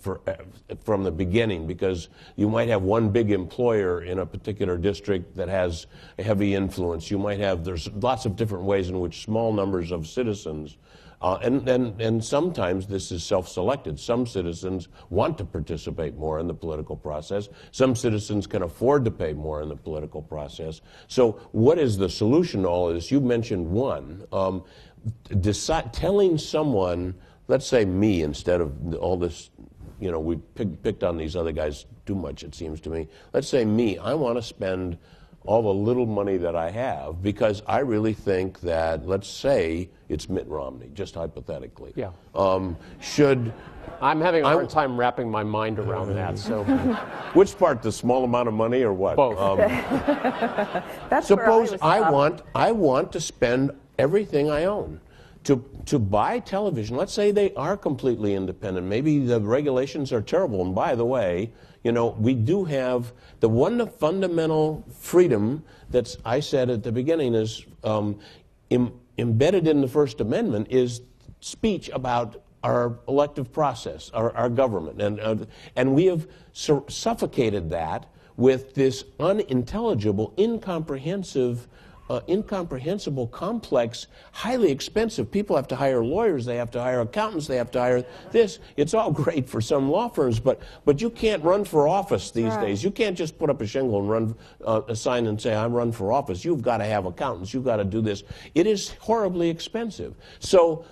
from the beginning, because you might have one big employer in a particular district that has a heavy influence. You might have, there's lots of different ways in which small numbers of citizens, and sometimes this is self-selected. Some citizens want to participate more in the political process. Some citizens can afford to pay more in the political process. So what is the solution to all of this? You mentioned one. Telling someone, let's say me, instead of all this, we picked on these other guys too much, it seems to me. Let's say me, I want to spend all the little money that I have because I really think that, let's say it's Mitt Romney, just hypothetically. Yeah. I'm having a hard time wrapping my mind around that. So, which part, the small amount of money or what? Both. That's suppose I want to spend everything I own to buy television. Let's say they are completely independent. Maybe the regulations are terrible. And by the way, we do have the one fundamental freedom that's, I said at the beginning, is embedded in the First Amendment is speech about our elective process, our government. And we have suffocated that with this unintelligible, incomprehensible, complex, highly expensive. People have to hire lawyers, they have to hire accountants, they have to hire this. It's all great for some law firms, but you can't run for office these days. You can't just put up a shingle and run a sign and say, I'm run for office. You've got to have accountants. You've got to do this. It is horribly expensive. So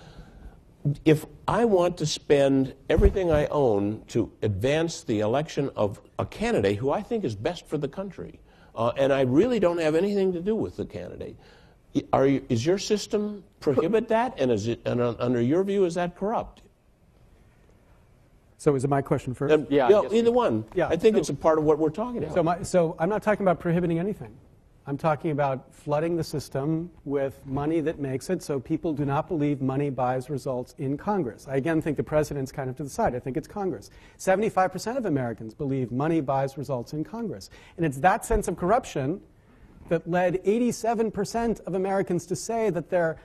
if I want to spend everything I own to advance the election of a candidate who I think is best for the country, and I really don't have anything to do with the candidate, is your system prohibit that? And under your view, is that corrupt? So is it my question first? Yeah, either one. Yeah, I think it's a part of what we're talking about. So I'm not talking about prohibiting anything. I'm talking about flooding the system with money that makes it so people do not believe money buys results in Congress. I again think the president's kind of to the side. I think it's Congress. 75% of Americans believe money buys results in Congress. And it's that sense of corruption that led 87% of Americans to say that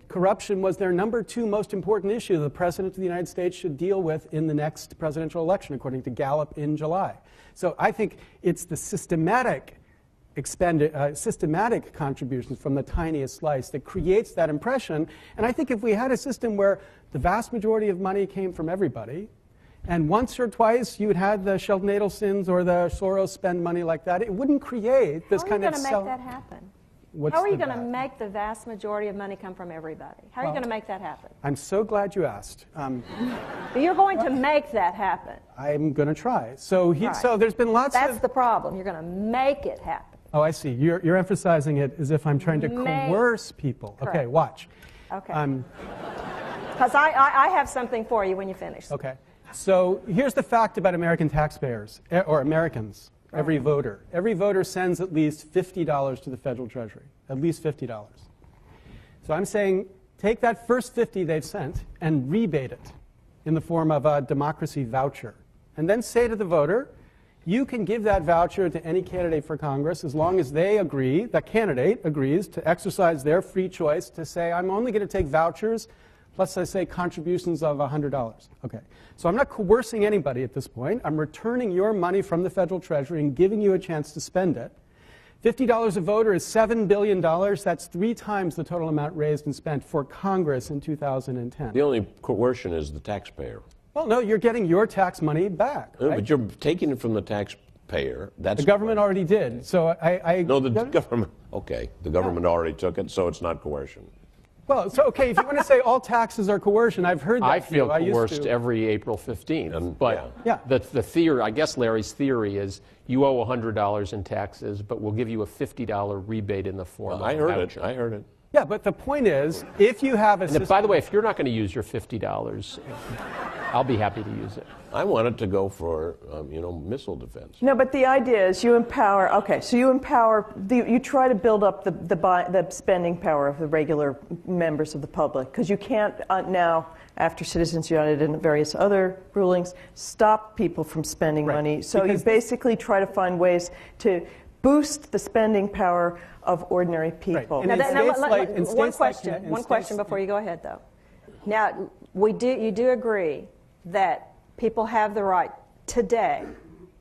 corruption was their number 2 most important issue the President of the United States should deal with in the next presidential election, according to Gallup in July. So I think it's the systematic contributions from the tiniest slice that creates that impression. And I think if we had a system where the vast majority of money came from everybody, and once or twice you had the Sheldon Adelsons or the Soros spend money like that, it wouldn't create this kind of... How are you going to make that happen? How are you going to make the vast majority of money come from everybody? How are you going to make that happen? I'm so glad you asked. You're going to make that happen. I'm going to try. So there's been lots of... That's the problem. You're going to make it happen. Oh, I see. You're emphasizing it as if I'm trying to coerce people. Correct. Okay, watch. Okay. Because I have something for you when you finish. Okay. So here's the fact about American taxpayers, or Americans, every voter. Every voter sends at least $50 to the federal treasury, at least $50. So I'm saying take that first $50 they've sent and rebate it in the form of a democracy voucher. And then say to the voter, You can give that voucher to any candidate for Congress as long as they agree, the candidate agrees to exercise their free choice to say, I'm only going to take vouchers, plus I say contributions of $100. Okay. So I'm not coercing anybody at this point. I'm returning your money from the federal treasury and giving you a chance to spend it. $50 a voter is $7 billion. That's 3 times the total amount raised and spent for Congress in 2010. The only coercion is the taxpayer. Well, no, you're getting your tax money back. No, right? but you're taking it from the taxpayer. That's The government already did. So No, the government. Okay, the government already took it, so it's not coercion. Well, so okay, if you want to say all taxes are coercion, I've heard that. I feel view. coerced used to. every April 15th. And- But yeah. the theory, I guess Larry's theory is you owe $100 in taxes, but we'll give you a $50 rebate in the form of I a heard voucher. it. I heard it. Yeah, but the point is, if you have a And system, if, by the way, if you're not going to use your $50, I'll be happy to use it. I wanted to go for, missile defense. No, but the idea is you empower. Okay, so you empower. You try to build up the spending power of the regular members of the public, because you can't now, after Citizens United and various other rulings, stop people from spending money. So Because you basically try to find ways to boost the spending power of ordinary people. And in states like- in one states like- question. in One states- question before you go ahead, though. Now, you do agree that people have the right today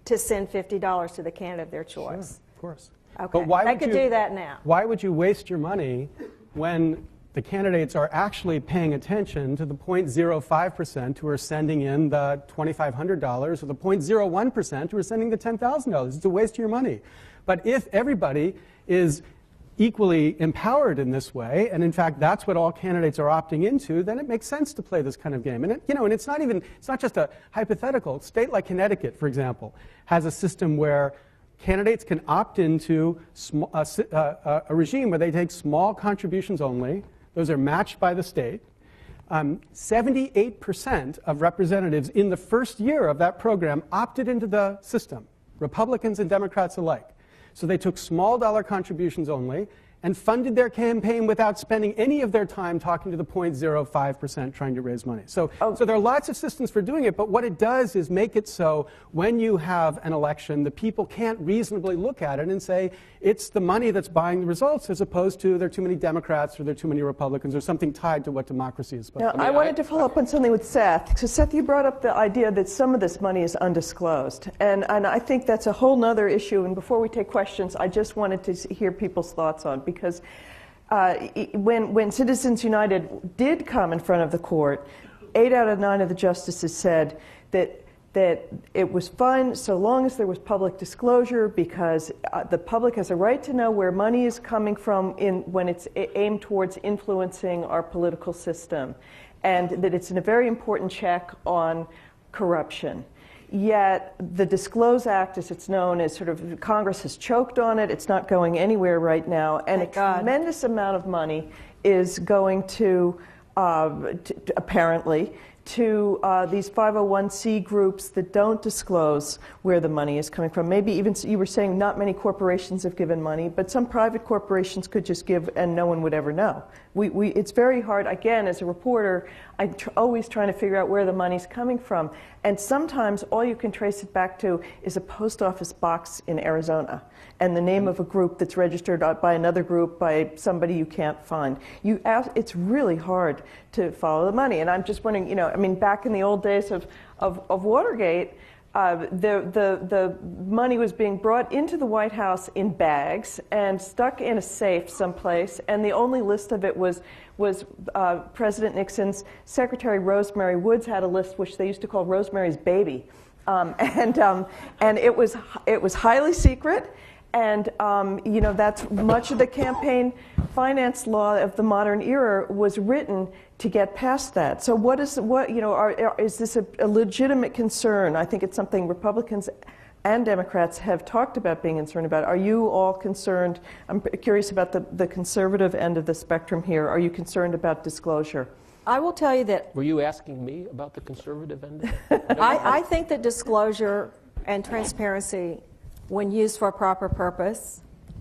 to send $50 to the candidate of their choice. Of course. Okay. But why They would could do that now. Why would you waste your money when the candidates are actually paying attention to the 0.05% who are sending in the $2,500 or the 0.01% who are sending the $10,000? It's a waste of your money. But if everybody is equally empowered in this way, and in fact that's what all candidates are opting into, then it makes sense to play this kind of game. And it's not just a hypothetical. A state like Connecticut, for example, has a system where candidates can opt into a regime where they take small contributions only. Those are matched by the state. 78% of representatives in the first year of that program opted into the system, Republicans and Democrats alike. So they took small dollar contributions only and funded their campaign without spending any of their time talking to the 0.05% trying to raise money. So there are lots of systems for doing it, but what it does is make it so when you have an election, the people can't reasonably look at it and say, it's the money that's buying the results, as opposed to there are too many Democrats or there are too many Republicans or something tied to what democracy is supposed Now, to be. I wanted to follow up on something with Seth. So, Seth, you brought up the idea that some of this money is undisclosed. And I think that's a whole other issue. And before we take questions, I just wanted to hear people's thoughts on, because when Citizens United did come in front of the court, 8 out of 9 of the justices said that it was fine so long as there was public disclosure, because the public has a right to know where money is coming from when it's aimed towards influencing our political system, and that it's a very important check on corruption. Yet the Disclose Act, as it's known, is sort of, Congress has choked on it. It's not going anywhere right now, and Thank God. Tremendous amount of money is going to apparently to these 501c groups that don't disclose where the money is coming from. Maybe even, you were saying not many corporations have given money, but some private corporations could just give and no one would ever know. It's very hard, again, as a reporter, I'm always trying to figure out where the money's coming from. And sometimes all you can trace it back to is a post office box in Arizona and the name of a group that's registered by another group by somebody you can't find. It's really hard to follow the money. And I'm just wondering, back in the old days of Watergate, the money was being brought into the White House in bags and stuck in a safe someplace, and the only list of it was President Nixon's secretary Rosemary Woods had a list which they used to call Rosemary's Baby, and it was highly secret. And that's much of the campaign finance law of the modern era was written to get past that. So is this a legitimate concern? I think it's something Republicans and Democrats have talked about being concerned about. Are you all concerned? I'm curious about the conservative end of the spectrum here. Are you concerned about disclosure? I will tell you that Were you asking me about the conservative end? I think that disclosure and transparency, when used for a proper purpose,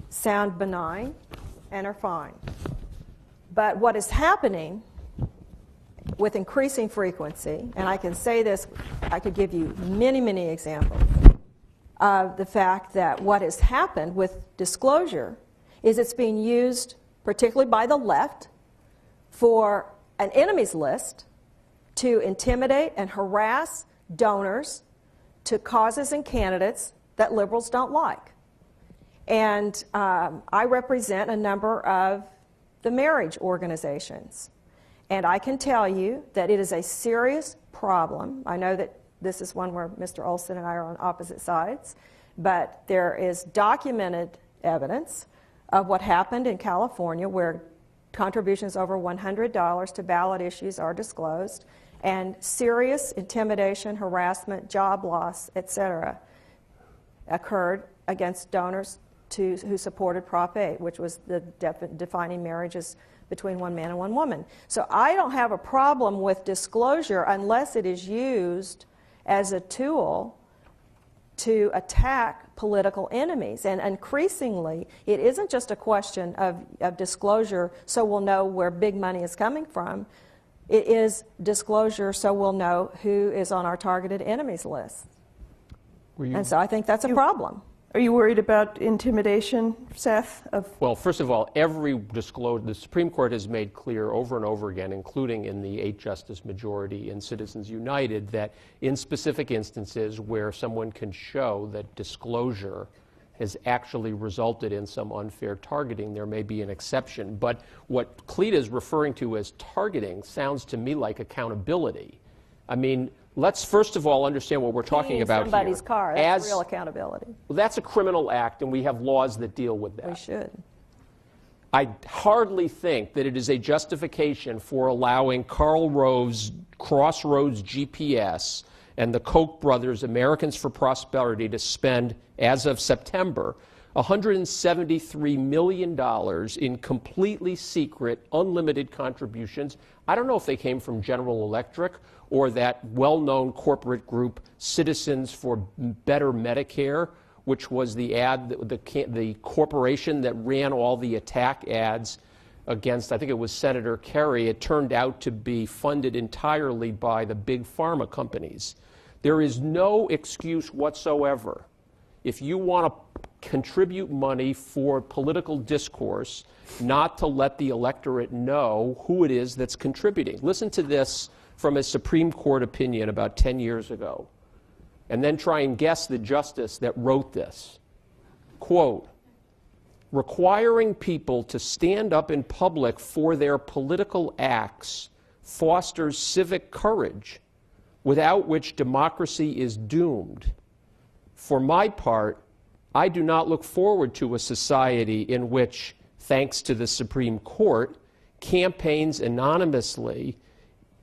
sound benign and are fine. But what is happening with increasing frequency, and I can say this, I could give you many, many examples, of the fact that what has happened with disclosure is it's being used, particularly by the left, for an enemies list to intimidate and harass donors to causes and candidates that liberals don't like. And I represent a number of the marriage organizations. And I can tell you that it is a serious problem. I know that this is one where Mr. Olson and I are on opposite sides, but there is documented evidence of what happened in California where contributions over $100 to ballot issues are disclosed, and serious intimidation, harassment, job loss, etc., occurred against donors who supported Prop 8, which was the defining marriages between one man and one woman. So I don't have a problem with disclosure unless it is used as a tool to attack political enemies. And increasingly, it isn't just a question of disclosure so we'll know where big money is coming from. It is disclosure so we'll know who is on our targeted enemies list. And so I think that's a problem. Are you worried about intimidation, Seth? Well, first of all, every disclosure, the Supreme Court has made clear over and over again, including in the 8-justice majority in Citizens United, that in specific instances where someone can show that disclosure has actually resulted in some unfair targeting, there may be an exception. But what Cleta is referring to as targeting sounds to me like accountability. I mean, let's first of all understand what we're talking about here. Somebody's car, that's real accountability. Well, that's a criminal act, and we have laws that deal with that. We should. I hardly think that it is a justification for allowing Karl Rove's Crossroads GPS and the Koch brothers, Americans for Prosperity, to spend, as of September, $173 million in completely secret, unlimited contributions. I don't know if they came from General Electric or that well-known corporate group, Citizens for Better Medicare, which was the corporation that ran all the attack ads against, I think it was Senator Kerry. It turned out to be funded entirely by the big pharma companies. There is no excuse whatsoever, if you want to contribute money for political discourse, not to let the electorate know who it is that's contributing. Listen to this from a Supreme Court opinion about 10 years ago, and then try and guess the justice that wrote this. Quote, requiring people to stand up in public for their political acts fosters civic courage, without which democracy is doomed. For my part, I do not look forward to a society in which, thanks to the Supreme Court, campaigns anonymously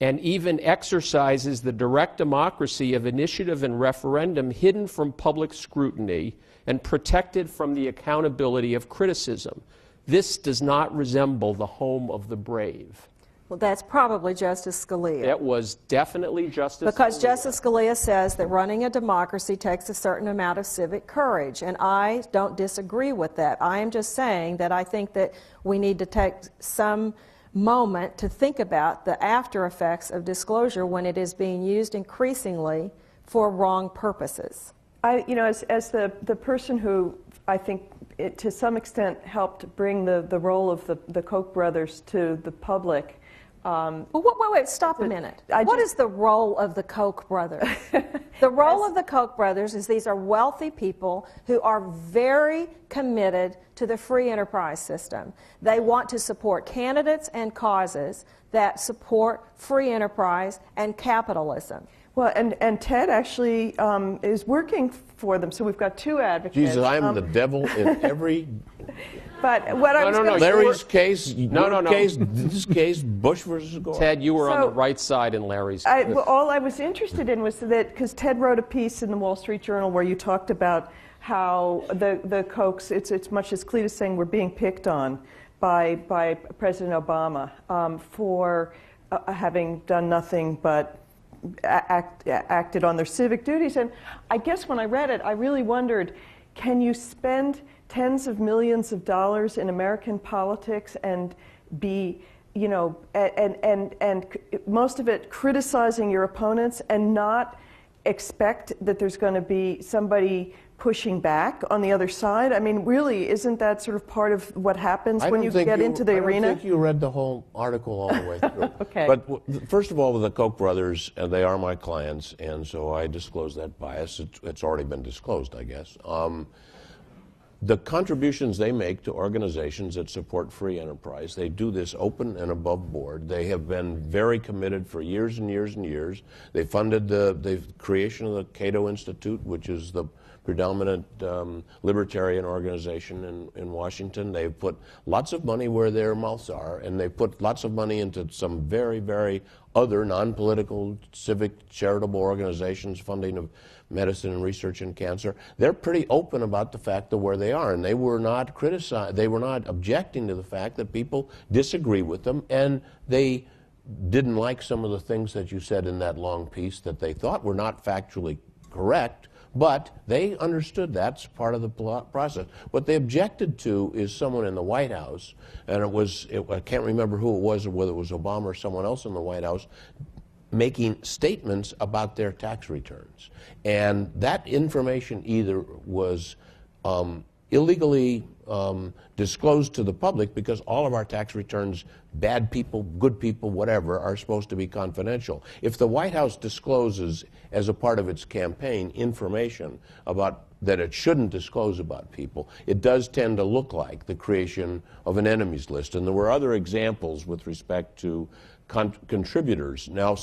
and even exercises the direct democracy of initiative and referendum hidden from public scrutiny and protected from the accountability of criticism. This does not resemble the home of the brave. Well, that's probably Justice Scalia. It was definitely Justice Scalia. Because Justice Scalia says that running a democracy takes a certain amount of civic courage, and I don't disagree with that. I am just saying that I think that we need to take some moment to think about the after effects of disclosure when it is being used increasingly for wrong purposes. As the person who I think it, to some extent helped bring the role of the Koch brothers to the public. Well, wait, stop a minute. What is the role of the Koch brothers? The role of the Koch brothers is these are wealthy people who are very committed to the free enterprise system. They want to support candidates and causes that support free enterprise and capitalism. Well, and Ted actually is working for them, so we've got two advocates. Jesus, I'm the devil in every... But what I was going to say... Larry's case, case, this case, Bush versus Gore. Ted, you were on the right side in Larry's case. All I was interested in was that, because Ted wrote a piece in the Wall Street Journal where you talked about how the Kochs, it's much as Cleta's saying, were being picked on by President Obama for having done nothing but acted on their civic duties. And I guess when I read it, I really wondered, can you spend tens of millions of dollars in American politics and be, and most of it criticizing your opponents and not expect that there's going to be somebody pushing back on the other side? I mean, really, isn't that sort of part of what happens when you get into the arena? I don't think you read the whole article all the way through. Okay. But first of all, with the Koch brothers, they are my clients, and so I disclose that bias. It's already been disclosed, I guess. The contributions they make to organizations that support free enterprise, they do this open and above board. They have been very committed for years and years and years. They funded the creation of the Cato Institute, which is the predominant libertarian organization in Washington. They've put lots of money where their mouths are, and they put lots of money into some very, very other non-political, civic, charitable organizations, funding of medicine and research in cancer. They're pretty open about the fact of where they are, and they were not criticized. They were not objecting to the fact that people disagree with them, and they didn't like some of the things that you said in that long piece that they thought were not factually correct, but they understood that's part of the process. What they objected to is someone in the White House, and I can't remember who it was, or whether it was Obama or someone else in the White House, making statements about their tax returns. And that information either was illegally disclosed to the public, because all of our tax returns, bad people, good people, whatever, are supposed to be confidential. If the White House discloses, as a part of its campaign, information about that it shouldn't disclose about people, it does tend to look like the creation of an enemies list. And there were other examples with respect to contributors. Now,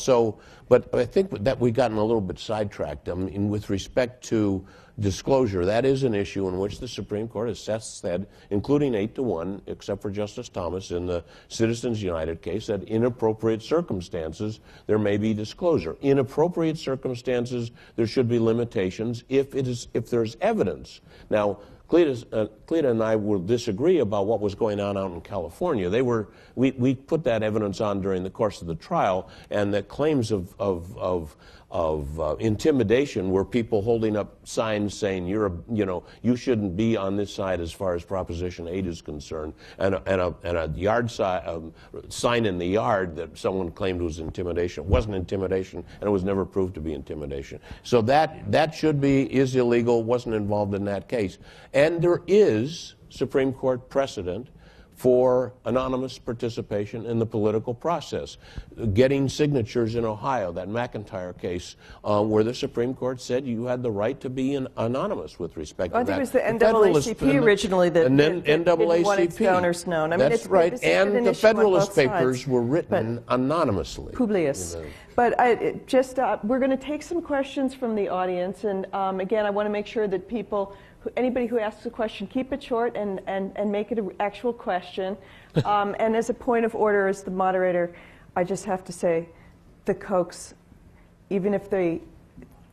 but I think that we've gotten a little bit sidetracked. I mean, with respect to disclosure, that is an issue in which the Supreme Court, as Seth said, including 8-1, except for Justice Thomas in the Citizens United case, that in appropriate circumstances there may be disclosure. In appropriate circumstances, there should be limitations if there's evidence. Now, Cleta and I will disagree about what was going on out in California. We put that evidence on during the course of the trial, and the claims of intimidation were people holding up signs saying you shouldn't be on this side as far as Proposition 8 is concerned, and a yard sign in the yard that someone claimed was intimidation. It wasn't intimidation, and it was never proved to be intimidation. So that is illegal, wasn't involved in that case. And there is Supreme Court precedent for anonymous participation in the political process. Getting signatures in Ohio, that McIntyre case, where the Supreme Court said you had the right to be anonymous with respect to that. I think it was the NAACP originally that didn't want its donors known. I mean, that's right, and the Federalist Papers were written anonymously. Publius. But we're going to take some questions from the audience, and again, I want to make sure that anybody who asks a question, keep it short and make it an actual question. And as a point of order, as the moderator, I just have to say, the Kochs, even if they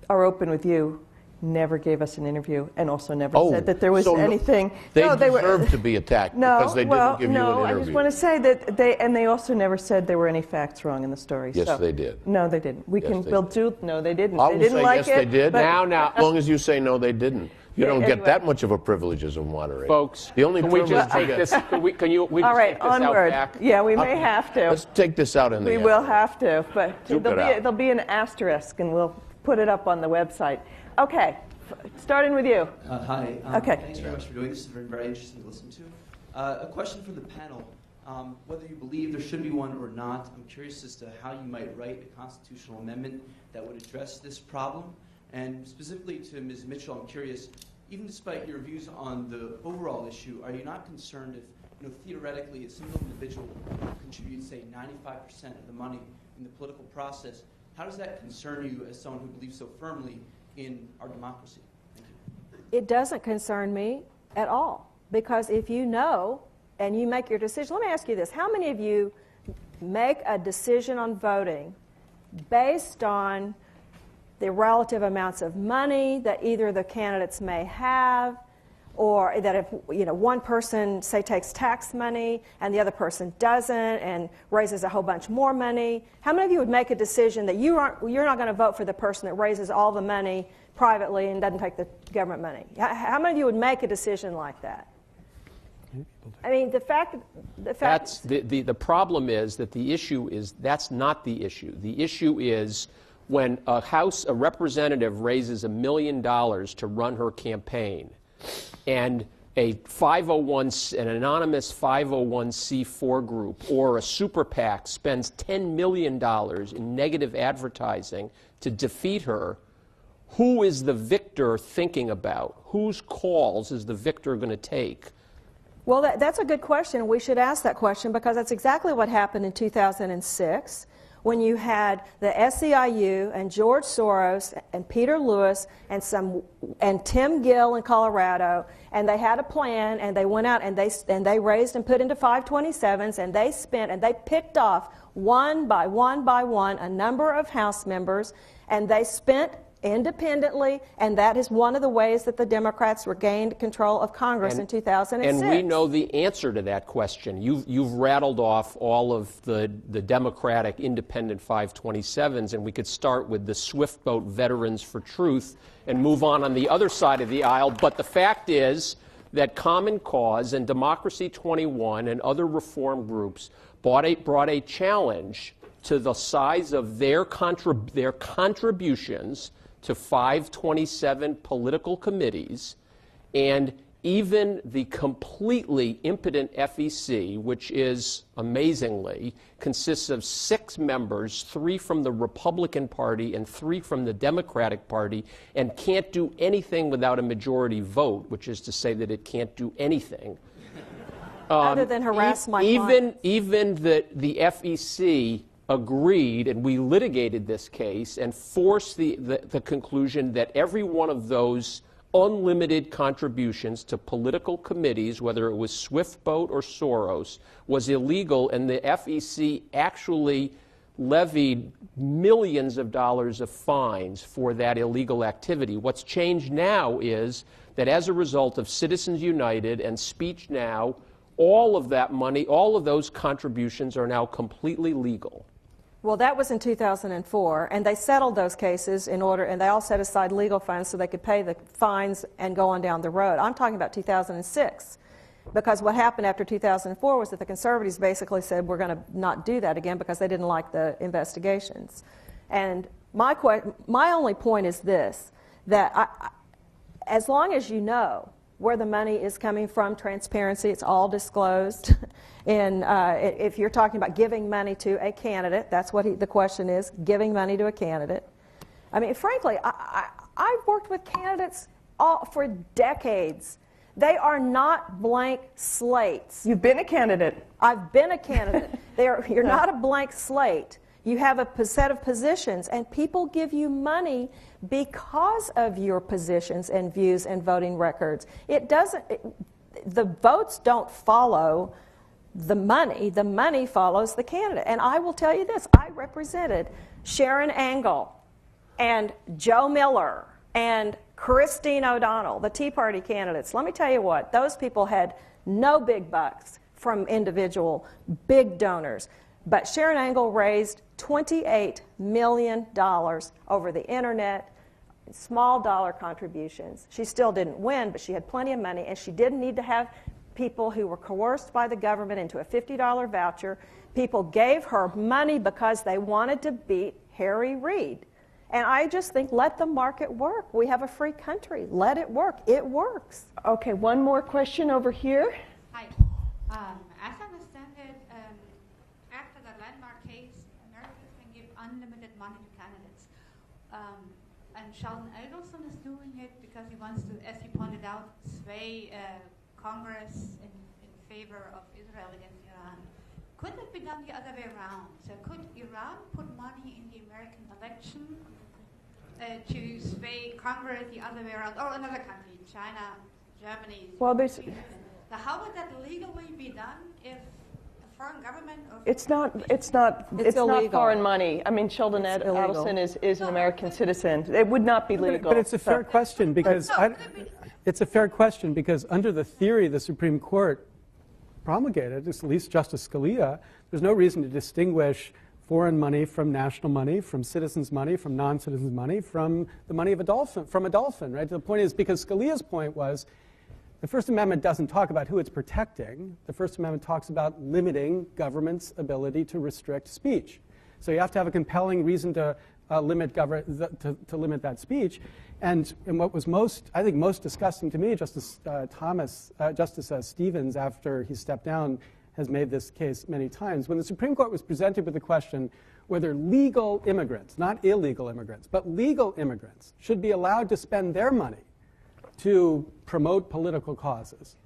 are open with you, never gave us an interview, and also never said that there was anything. They deserve to be attacked because they didn't give you an interview. I just want to say that they also never said there were any facts wrong in the story. Yes, they did. No, they didn't. No, they didn't. I will say yes, they did. Now, as long as you say no, they didn't. You don't get that much of a privilege as a moderator. Folks, the only can we just take this? Can we all right, take this onward. out back? Yeah, we may have to. Let's take this out in the We end. will have to, but there'll be an asterisk, and we'll put it up on the website. Okay, starting with you. Hi. Okay. Thanks very much for doing this. It's been very interesting to listen to. A question for the panel. Whether you believe there should be one or not, I'm curious as to how you might write a constitutional amendment that would address this problem. And specifically to Ms. Mitchell, I'm curious, even despite your views on the overall issue, are you not concerned if, theoretically, a single individual contributes, say, 95% of the money in the political process? How does that concern you as someone who believes so firmly in our democracy? Thank you. It doesn't concern me at all, because if you know and you make your decision, let me ask you this. How many of you make a decision on voting based on the relative amounts of money that either the candidates may have, or that if one person, say, takes tax money and the other person doesn't and raises a whole bunch more money? How many of you would make a decision that you're not going to vote for the person that raises all the money privately and doesn't take the government money? How many of you would make a decision like that? I mean, the problem is that the issue is that's not the issue. The issue is when a representative raises $1 million to run her campaign, and an anonymous 501c4 group or a super PAC spends $10 million in negative advertising to defeat her, who is the victor thinking about? Whose calls is the victor going to take? Well, that's a good question. We should ask that question because that's exactly what happened in 2006 when you had the SEIU and George Soros and Peter Lewis and Tim Gill in Colorado, and they had a plan, and they went out and they raised and put into 527s, and they spent and they picked off one by one a number of House members, and they spent independently, and that is one of the ways that the Democrats regained control of Congress in 2006. And we know the answer to that question. You've rattled off all of the Democratic independent 527s, and we could start with the Swift Boat Veterans for Truth and move on the other side of the aisle. But the fact is that Common Cause and Democracy 21 and other reform groups brought a challenge to the size of their contributions to 527 political committees, and even the completely impotent FEC, which is, amazingly, consists of 6 members, 3 from the Republican Party and 3 from the Democratic Party, and can't do anything without a majority vote, which is to say that it can't do anything. Other than harass my clients. Even the FEC agreed, and we litigated this case and forced the conclusion that every one of those unlimited contributions to political committees, whether it was Swift Boat or Soros, was illegal, and the FEC actually levied millions of dollars of fines for that illegal activity. What's changed now is that as a result of Citizens United and Speech Now, all of that money, all of those contributions are now completely legal. Well, that was in 2004, and they settled those cases in order, and they all set aside legal funds so they could pay the fines and go on down the road. I'm talking about 2006, because what happened after 2004 was that the conservatives basically said, we're going to not do that again because they didn't like the investigations. And my only point is this, that as long as you know where the money is coming from, transparency, it's all disclosed. And if you're talking about giving money to a candidate, that's what the question is, giving money to a candidate. I mean, frankly, I've worked with candidates for decades. They are not blank slates. You've been a candidate. I've been a candidate. You're not a blank slate. You have a set of positions, and people give you money because of your positions and views and voting records. The votes don't follow the money follows the candidate. And I will tell you this, I represented Sharon Angle and Joe Miller and Christine O'Donnell, the Tea Party candidates. Let me tell you what, those people had no big bucks from individual big donors. But Sharon Angle raised $28 million over the internet, small dollar contributions. She still didn't win, but she had plenty of money, and she didn't need to have people who were coerced by the government into a $50 voucher. People gave her money because they wanted to beat Harry Reid. And I just think, let the market work. We have a free country. Let it work. It works. Okay, one more question over here. Hi. As I understand it, after the landmark case, Americans can give unlimited money to candidates. And Sheldon Adelson is doing it because he wants to, as he pointed out, sway Congress in favor of Israel against Iran. Couldn't it be done the other way around? So could Iran put money in the American election to sway Congress the other way around, or another country, China, Germany? Well, how would that legally be done if a foreign government? It's not foreign money. I mean, Sheldon Adelson is an American citizen. It would not be legal. But it's a fair question because it's a fair question because under the theory the Supreme Court promulgated, at least Justice Scalia, there's no reason to distinguish foreign money from national money, from citizens' money, from non-citizens' money, from the money of a dolphin, right? The point is, because Scalia's point was, the First Amendment doesn't talk about who it's protecting. The First Amendment talks about limiting government's ability to restrict speech. So you have to have a compelling reason to limit to limit that speech. And what was most disgusting to me, Justice Stevens, after he stepped down, has made this case many times. When the Supreme Court was presented with the question whether legal immigrants, not illegal immigrants, but legal immigrants, should be allowed to spend their money to promote political causes,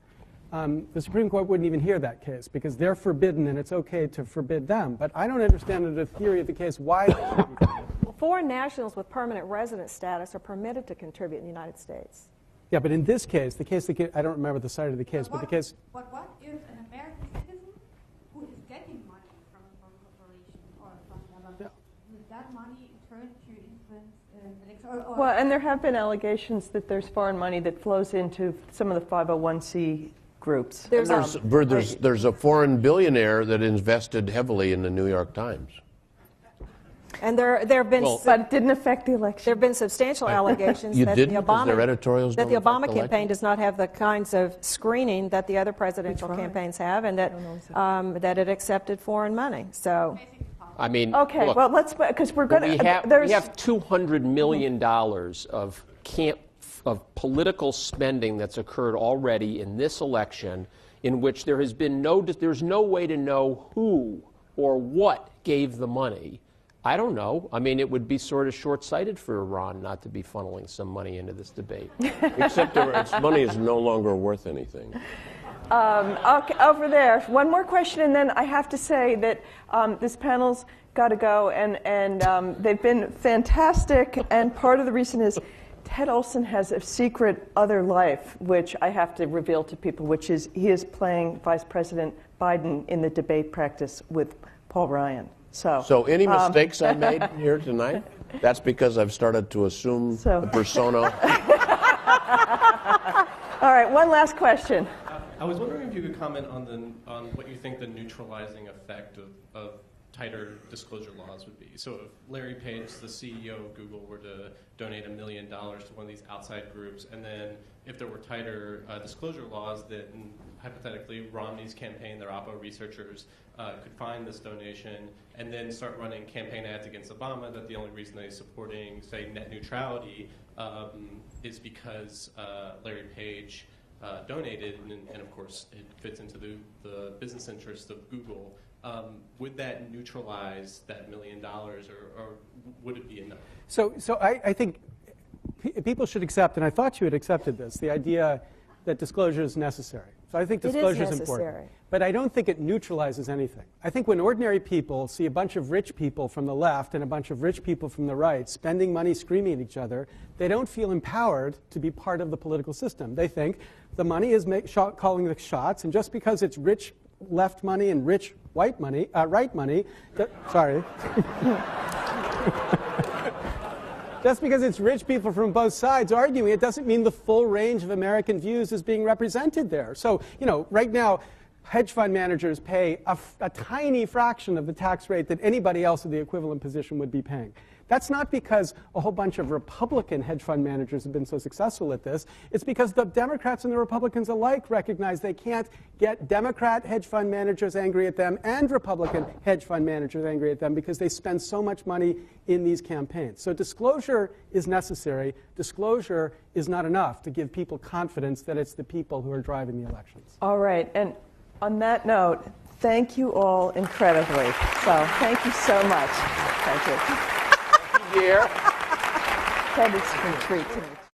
the Supreme Court wouldn't even hear that case because they're forbidden and it's okay to forbid them. But I don't understand in the theory of the case why they should be forbidden. Foreign nationals with permanent resident status are permitted to contribute in the United States. Yeah, but in this case, I don't remember the site of the case, but the case... But what if an American citizen who is getting money from a corporation or from government, with that money in turn to influence Well, and there have been allegations that there's foreign money that flows into some of the 501c groups. There's a foreign billionaire that invested heavily in the New York Times. And there have been, but it didn't affect the election. There have been substantial allegations that the Obama campaign does not have the kinds of screening that the other presidential campaigns have, and that it accepted foreign money. So, I mean, okay. Look, well, let's because we're going to. We have $200 million of political spending that's occurred already in this election, in which there's no way to know who or what gave the money. I don't know. I mean, it would be sort of short-sighted for Iran not to be funneling some money into this debate. Except its money is no longer worth anything. Okay, over there. One more question, and then I have to say that this panel's got to go, and they've been fantastic, and part of the reason is Ted Olson has a secret other life, which I have to reveal to people, which is he is playing Vice President Biden in the debate practice with Paul Ryan. So any mistakes I made here tonight, that's because I've started to assume the persona. All right, one last question. I was wondering if you could comment on what you think the neutralizing effect of tighter disclosure laws would be. So if Larry Page, the CEO of Google, were to donate $1 million to one of these outside groups, and then if there were tighter disclosure laws, then hypothetically Romney's campaign, their Oppo researchers, could find this donation and then start running campaign ads against Obama that the only reason that he's supporting, say, net neutrality is because Larry Page donated, and of course it fits into the business interests of Google. Would that neutralize that $1 million, or would it be enough? So I think people should accept, and I thought you had accepted this, the idea that disclosure is necessary. So I think disclosure is important. But I don't think it neutralizes anything. I think when ordinary people see a bunch of rich people from the left and a bunch of rich people from the right spending money screaming at each other, they don't feel empowered to be part of the political system. They think the money is calling the shots, and just because it's rich left money and rich white money, right money, sorry. Just because it's rich people from both sides arguing, it doesn't mean the full range of American views is being represented there. So, right now, hedge fund managers pay a tiny fraction of the tax rate that anybody else in the equivalent position would be paying. That's not because a whole bunch of Republican hedge fund managers have been so successful at this. It's because the Democrats and the Republicans alike recognize they can't get Democrat hedge fund managers angry at them and Republican hedge fund managers angry at them because they spend so much money in these campaigns. So disclosure is necessary. Disclosure is not enough to give people confidence that it's the people who are driving the elections. All right. And on that note, thank you all incredibly. So thank you so much. Thank you. Dear. That is a treat to me.